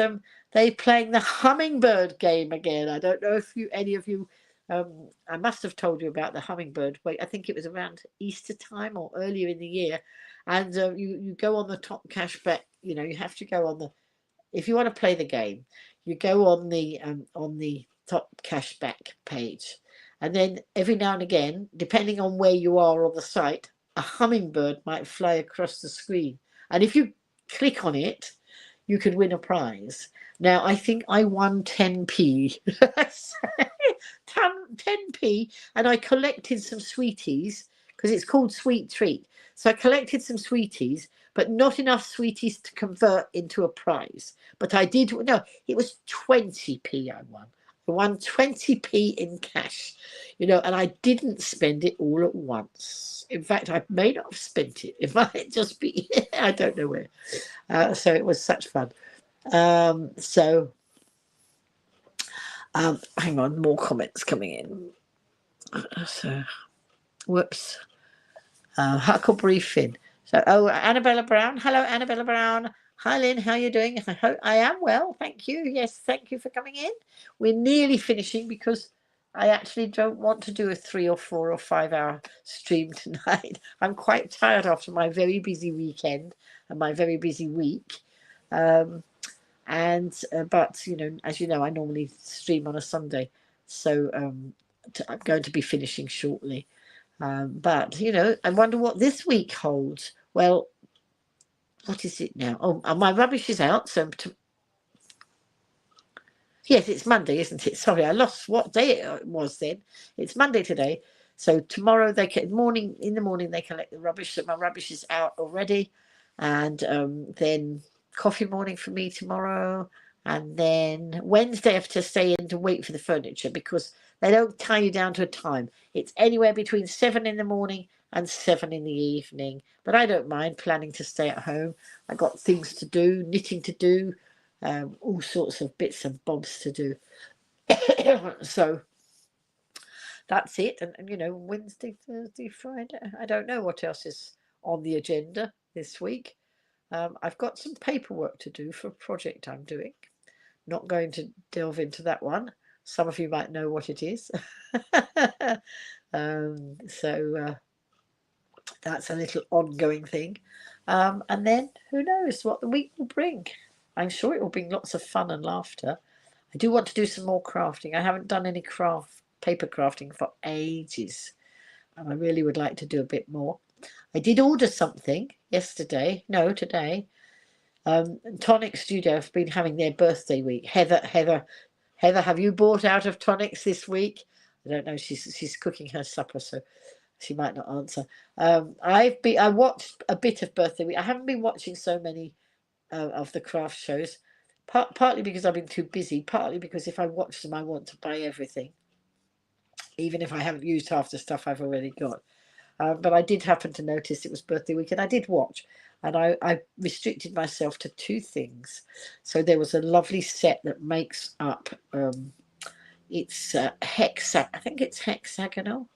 they're playing the hummingbird game again. I don't know if any of you I must have told you about the hummingbird. Wait, I think it was around Easter time or earlier in the year. And you go on the top cashback. You know, you have to go on if you want to play the game, you go on the top cashback page, and then every now and again, depending on where you are on the site, a hummingbird might fly across the screen, and if you click on it, you could win a prize. Now, I think I won 10p. 10p, and I collected some sweeties, because it's called Sweet Treat. So I collected some sweeties, but not enough sweeties to convert into a prize. But I did, no, it was 20p I won. I won 20p in cash, you know, and I didn't spend it all at once. In fact, I may not have spent it. It might just be, I don't know where. So it was such fun. Hang on, more comments coming in. So, whoops. Huckleberry Finn. So, Annabella Brown. Hello, Annabella Brown. Hi, Lynn. How are you doing? I hope I am well. Thank you. Yes, thank you for coming in. We're nearly finishing, because I actually don't want to do a 3 or 4 or 5 hour stream tonight. I'm quite tired after my very busy weekend and my very busy week. But you know, as you know, I normally stream on a Sunday, so I'm going to be finishing shortly. But you know, I wonder what this week holds. Well, what is it now? Oh, my rubbish is out, so yes, it's Monday, isn't it? Sorry, I lost what day it was then. It's Monday today. So tomorrow in the morning they collect the rubbish. So my rubbish is out already. And then coffee morning for me tomorrow. And then Wednesday I have to stay in to wait for the furniture because they don't tie you down to a time. It's anywhere between 7 in the morning and 7 in the evening. But I don't mind planning to stay at home. I got things to do, knitting to do, all sorts of bits and bobs to do. So that's it. And you know, Wednesday, Thursday, Friday, I don't know what else is on the agenda this week. I've got some paperwork to do for a project I'm doing. Not going to delve into that one. Some of you might know what it is. So that's a little ongoing thing. And then who knows what the week will bring. I'm sure it will bring lots of fun and laughter. I do want to do some more crafting. I haven't done any paper crafting for ages, and I really would like to do a bit more. I did order something today. Tonic Studio have been having their birthday week. Heather, have you bought out of Tonics this week? I don't know. She's cooking her supper, so she might not answer. I watched a bit of birthday week. I haven't been watching so many of the craft shows, partly because I've been too busy, partly because if I watch them I want to buy everything, even if I haven't used half the stuff I've already got. But I did happen to notice it was birthday week and I did watch, and I restricted myself to 2 things. So there was a lovely set that makes up it's I think it's hexagonal.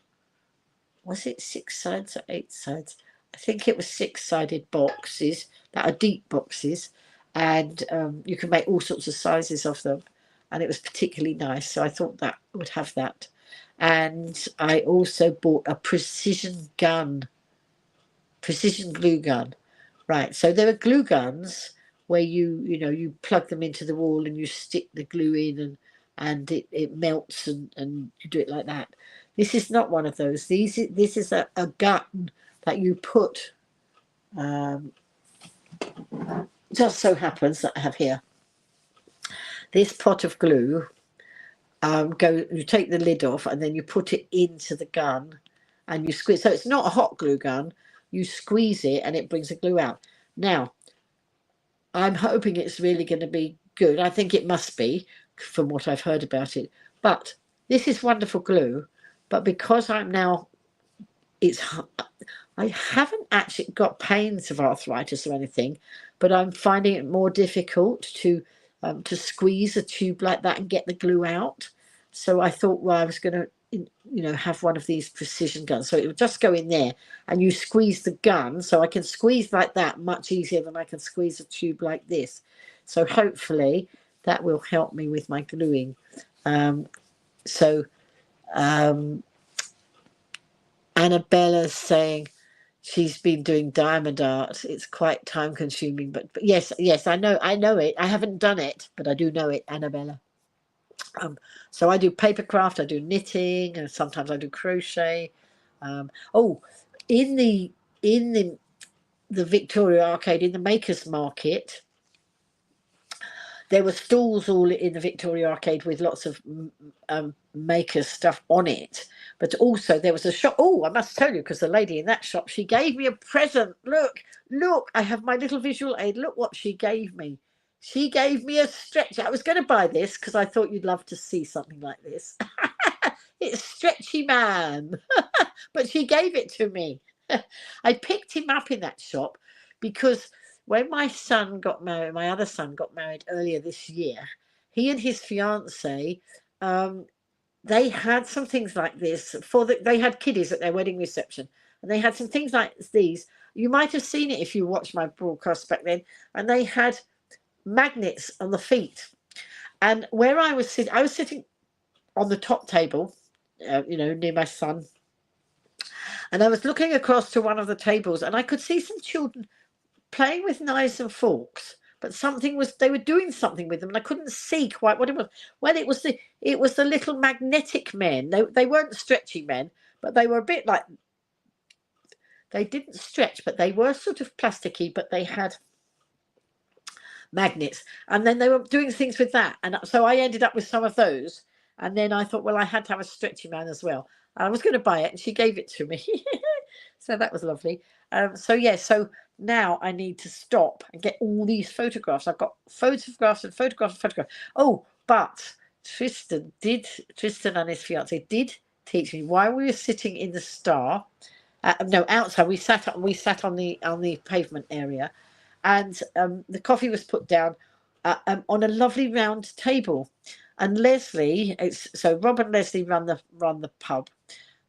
Was it 6 sides or 8 sides? I think it was 6-sided boxes that are deep boxes, and you can make all sorts of sizes of them, and it was particularly nice, so I thought that would have that. And I also bought a precision glue gun. Right, so there are glue guns where you plug them into the wall and you stick the glue in, and it melts and you do it like that. This is not one of those. This is a gun that you put. Just so happens that I have here this pot of glue. You take the lid off and then you put it into the gun and you squeeze. So it's not a hot glue gun. You squeeze it and it brings the glue out. Now, I'm hoping it's really going to be good. I think it must be from what I've heard about it. But this is wonderful glue. But because I haven't actually got pains of arthritis or anything, but I'm finding it more difficult to squeeze a tube like that and get the glue out. So I thought, well, I was going to, have one of these precision guns. So it would just go in there and you squeeze the gun. So I can squeeze like that much easier than I can squeeze a tube like this. So hopefully that will help me with my gluing. Annabella's saying she's been doing diamond art. It's quite time consuming, but yes, I know it. I haven't done it, but I do know it, Annabella. So I do paper craft, I do knitting, and sometimes I do crochet. In the Victoria Arcade, in the Makers Market, there were stalls all in the Victoria Arcade with lots of makers stuff on it. But also there was a shop. Oh, I must tell you, because the lady in that shop, she gave me a present. Look, I have my little visual aid. Look what she gave me. She gave me a stretcher. I was going to buy this because I thought you'd love to see something like this. It's Stretchy Man. But she gave it to me. I picked him up in that shop because when my other son got married earlier this year, he and his fiancée, they had some things like this they had kiddies at their wedding reception, and they had some things like these. You might have seen it if you watched my broadcast back then, and they had magnets on the feet. And where I was sitting on the top table, near my son, and I was looking across to one of the tables, and I could see some children playing with knives and forks, but something was, they were doing something with them, and I couldn't see quite what it was. Well, it was the little magnetic men. They weren't stretchy men, but they were a bit like, they didn't stretch, but they were sort of plasticky, but they had magnets, and then they were doing things with that, and so I ended up with some of those, and then I thought, well, I had to have a stretchy man as well. I was going to buy it, and she gave it to me. So that was lovely. So yeah, so now I need to stop and get all these photographs. I've got photographs and photographs and photographs. Oh, but Tristan and his fiance did teach me while we were sitting in the Star. No, outside. We sat on the pavement area, and the coffee was put down on a lovely round table. And Leslie, so Rob and Leslie run the pub,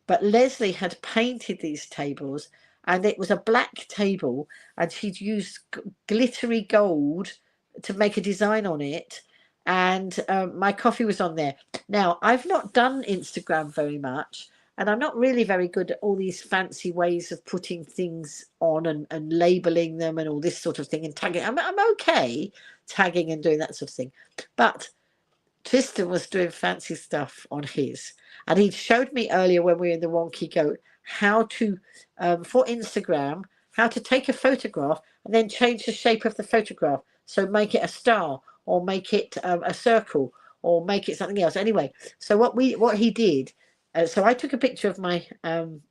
but Leslie had painted these tables, and it was a black table, and she'd used glittery gold to make a design on it, and my coffee was on there. Now, I've not done Instagram very much, and I'm not really very good at all these fancy ways of putting things on and labeling them and all this sort of thing and tagging. I'm okay tagging and doing that sort of thing, but Tristan was doing fancy stuff on his, and he showed me earlier when we were in the Wonky Goat how to, for Instagram, how to take a photograph and then change the shape of the photograph. So make it a star, or make it a circle, or make it something else. Anyway, so what he did, so I took a picture of my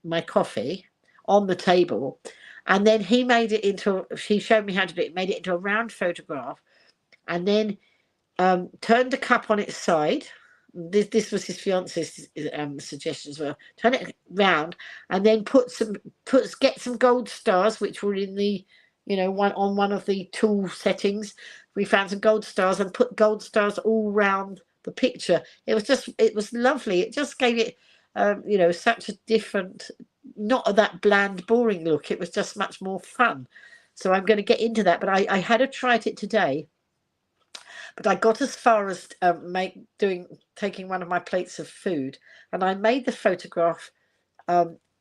my coffee on the table, and then he made it into, he showed me how to do it, made it into a round photograph, and then turned the cup on its side. This was his fiance's suggestion as well. Turn it round, and then get some gold stars, which were in the, one of the tool settings. We found some gold stars and put gold stars all round the picture. It was lovely. It just gave it, such a different, not that bland, boring look. It was just much more fun. So I'm going to get into that. But I had a try at it today. But I got as far as taking one of my plates of food, and I made the photograph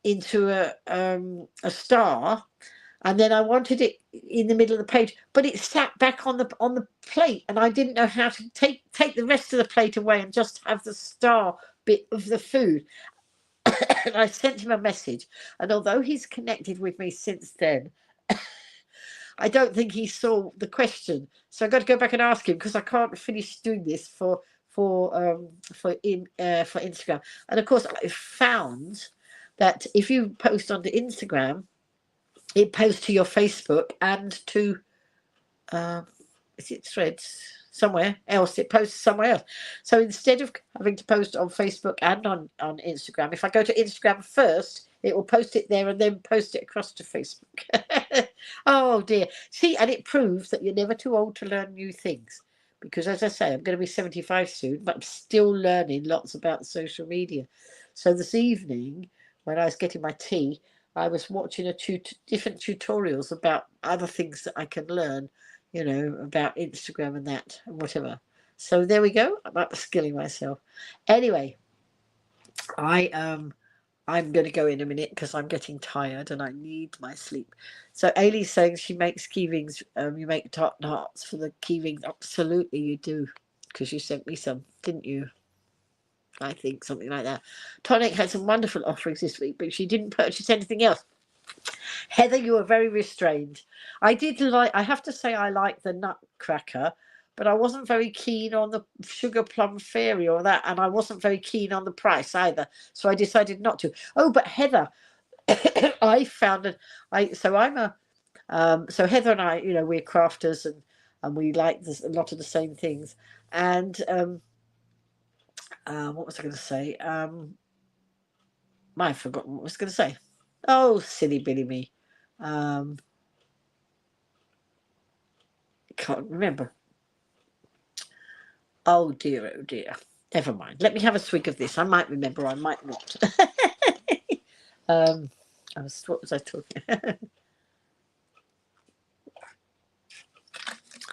into a star, and then I wanted it in the middle of the page, but it sat back on the plate, and I didn't know how to take the rest of the plate away and just have the star bit of the food. And I sent him a message, and although he's connected with me since then, I don't think he saw the question, so I've got to go back and ask him, because I can't finish doing this for Instagram. And of course, I found that if you post onto Instagram, it posts to your Facebook and to is it Threads, somewhere else. It posts somewhere else. So instead of having to post on Facebook and on Instagram, if I go to Instagram first, it will post it there and then post it across to Facebook. Oh dear. See, and it proves that you're never too old to learn new things. Because as I say, I'm going to be 75 soon, but I'm still learning lots about social media. So this evening, when I was getting my tea, I was watching different tutorials about other things that I can learn, about Instagram and that and whatever. So there we go. I'm upskilling myself. Anyway, I'm going to go in a minute because I'm getting tired and I need my sleep. So Ailey's saying she makes key rings. You make tarts for the key rings. Absolutely, you do, because you sent me some, didn't you? I think something like that. Tonic had some wonderful offerings this week, but she didn't purchase anything else. Heather, you were very restrained. I have to say, I like the Nutcracker, but I wasn't very keen on the Sugar Plum Fairy or that, and I wasn't very keen on the price either, so I decided not to. Oh, but Heather, I found so Heather and I, we're crafters, and we like a lot of the same things. And what was I going to say? I forgot what I was going to say. Oh, silly Billy me. Can't remember. Oh dear, oh dear. Never mind. Let me have a swig of this. I might remember, I might not. What was I talking?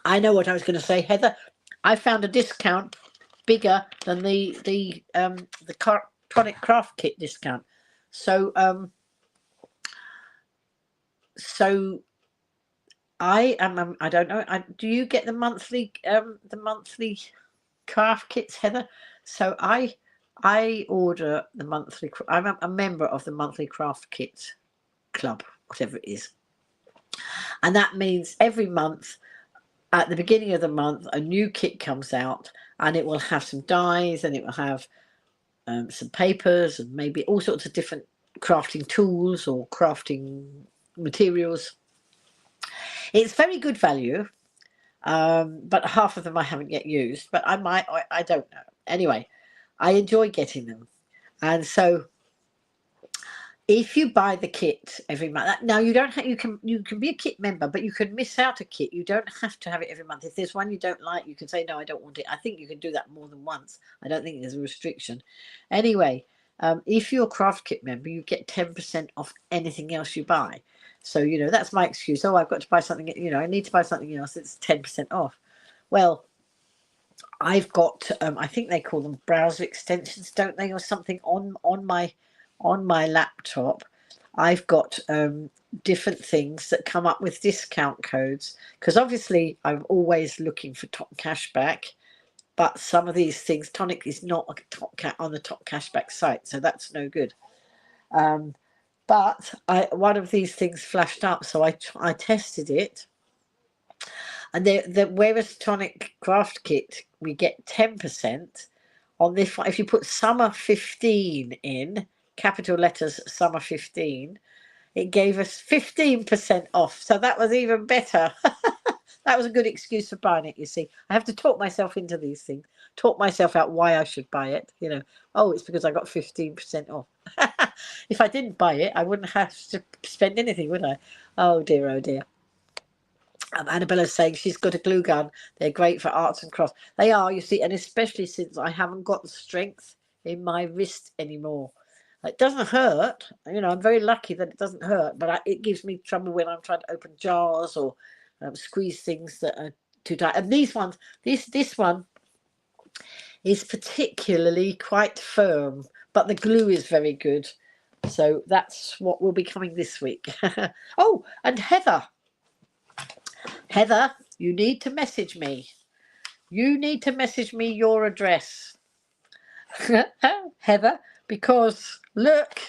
I know what I was going to say, Heather. I found a discount bigger than the Tonic Craft Kit discount. So I am. I don't know. Do you get the monthly craft kits, Heather? So I order the monthly. I'm a member of the monthly craft kit club, whatever it is, and that means every month at the beginning of the month a new kit comes out, and it will have some dies, and it will have some papers, and maybe all sorts of different crafting tools or crafting materials. It's very good value, but half of them I haven't yet used, but I might. I don't know. Anyway, I enjoy getting them, and so if you buy the kit every month, now you don't have, you can be a kit member, but you can miss out a kit. You don't have to have it every month. If there's one you don't like, you can say no, I don't want it. I think you can do that more than once. I don't think there's a restriction. Anyway, if you're a craft kit member, you get 10% off anything else you buy. So that's my excuse. Oh, I've got to buy something. I need to buy something else. It's 10% off. Well, I've got I think they call them browser extensions, don't they, or something on my laptop. I've got different things that come up with discount codes, because obviously I'm always looking for top cashback, but some of these things, Tonic is not on the top cashback site, so that's no good. But one of these things flashed up, so I tested it. And the whereas Tonic craft kit, we get 10% on this one. If you put summer 15 in capital letters, summer 15, it gave us 15% off. So that was even better. That was a good excuse for buying it, you see. I have to talk myself into these things, talk myself out why I should buy it. Oh, it's because I got 15% off. If I didn't buy it, I wouldn't have to spend anything, would I? Oh dear, oh dear. Annabella's saying she's got a glue gun. They're great for arts and crafts. They are, you see, and especially since I haven't got the strength in my wrist anymore. It doesn't hurt. I'm very lucky that it doesn't hurt, but it gives me trouble when I'm trying to open jars or squeeze things that are too tight. And these ones, this one is particularly quite firm, but the glue is very good. So that's what will be coming this week. Oh, and Heather, you need to message me. You need to message me your address, Heather, because look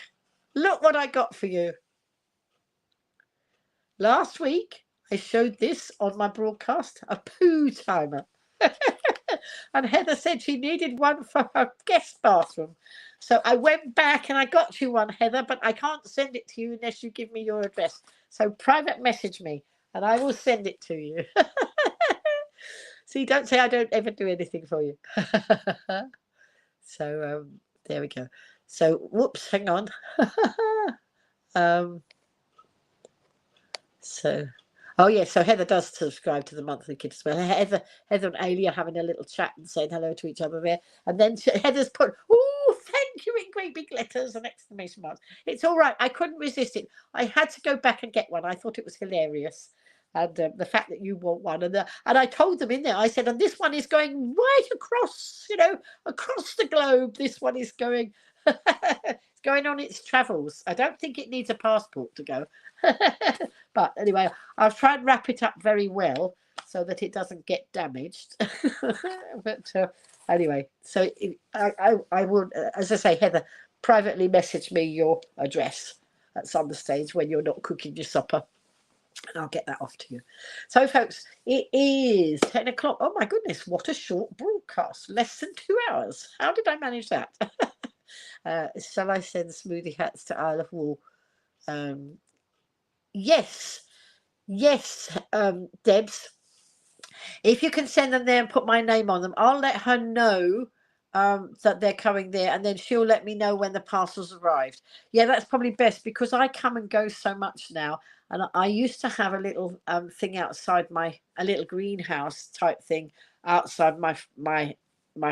what I got for you. Last week, I showed this on my broadcast, a poo timer. And Heather said she needed one for her guest bathroom. So I went back and I got you one, Heather, but I can't send it to you unless you give me your address. So private message me and I will send it to you. See, don't say I don't ever do anything for you. So there we go. So whoops, hang on. So oh yeah, so Heather does subscribe to the monthly kit as well. Heather and Ailey are having a little chat and saying hello to each other there. And then Heather's put, oh, thank you, in great big letters and exclamation marks. It's all right. I couldn't resist it. I had to go back and get one. I thought it was hilarious. And the fact that you want one, and I told them in there, I said, and this one is going right across, across the globe. This one is going, it's going on its travels. I don't think it needs a passport to go. But anyway, I'll try and wrap it up very well so that it doesn't get damaged. But anyway, so I will, as I say, Heather, privately message me your address at some stage when you're not cooking your supper. And I'll get that off to you. So, folks, it is 10 o'clock. Oh, my goodness, what a short broadcast. Less than 2 hours. How did I manage that? Shall I send smoothie hats to Isle of Wool? Yes, Debs. If you can send them there and put my name on them, I'll let her know that they're coming there, and then she'll let me know when the parcels arrived. Yeah, that's probably best, because I come and go so much now. And I used to have a little thing outside a little greenhouse type thing outside my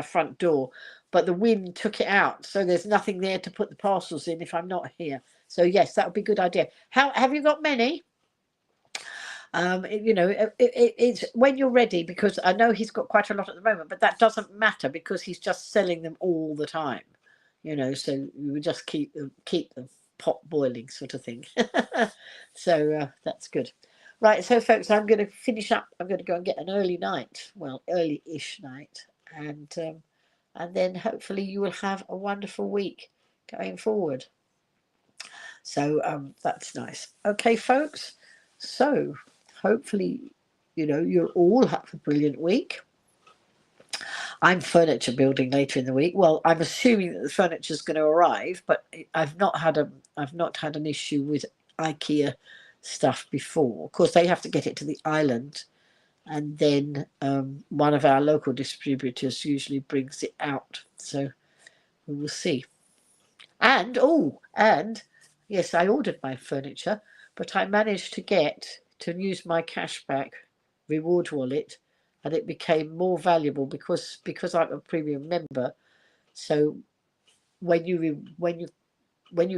front door, but the wind took it out, so there's nothing there to put the parcels in if I'm not here. So yes, that would be a good idea. How have you got many? It's when you're ready, because I know he's got quite a lot at the moment, but that doesn't matter because he's just selling them all the time. So you would just keep the pot boiling, sort of thing. So that's good. Right, so folks, I'm going to finish up. I'm going to go and get an early night, well, early-ish night, and then hopefully you will have a wonderful week going forward. So that's nice. Okay, folks. So hopefully, you'll all have a brilliant week. I'm furniture building later in the week. Well, I'm assuming that the furniture is going to arrive, but I've not had an issue with IKEA stuff before. Of course, they have to get it to the island, and then one of our local distributors usually brings it out. So we will see. And yes, I ordered my furniture, but I managed to use my cashback reward wallet, and it became more valuable because I'm a premium member. So when you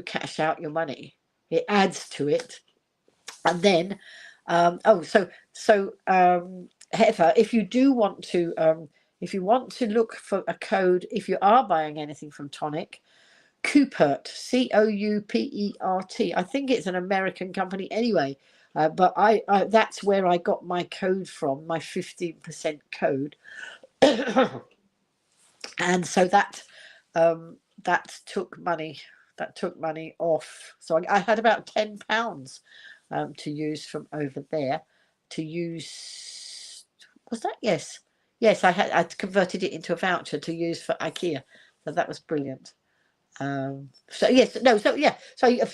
cash out your money, it adds to it. And then Heather, if you want to look for a code, if you are buying anything from Tonic, Coupert, Coupert. I think it's an American company anyway, but I that's where I got my code from, my 15% code. And so that took money off. So I had about £10 to use from over there to use. Was that yes I converted it into a voucher to use for IKEA. So that was brilliant. So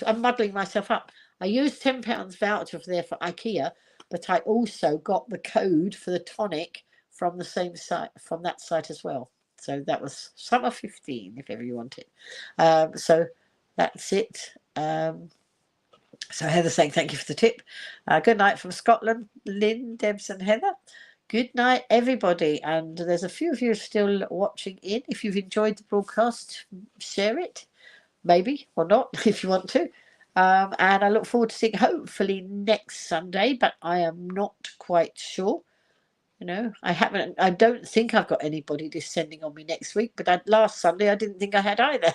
I'm muddling myself up. I used £10 voucher there for IKEA, but I also got the code for the Tonic from the same site, from that site as well. So that was summer 15, if ever you want it. So that's it. So Heather's saying thank you for the tip. Good night from Scotland, Lynn, Debs and Heather. Good night, everybody. And there's a few of you still watching in. If you've enjoyed the broadcast, share it, maybe, or not, if you want to. And I look forward to seeing hopefully next Sunday, but I am not quite sure. I don't think I've got anybody descending on me next week, but last Sunday I didn't think I had either.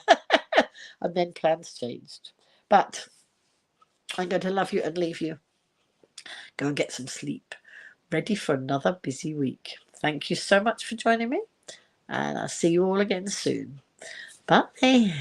And then plans changed. But I'm going to love you and leave you. Go and get some sleep. Ready for another busy week. Thank you so much for joining me, and I'll see you all again soon. Bye.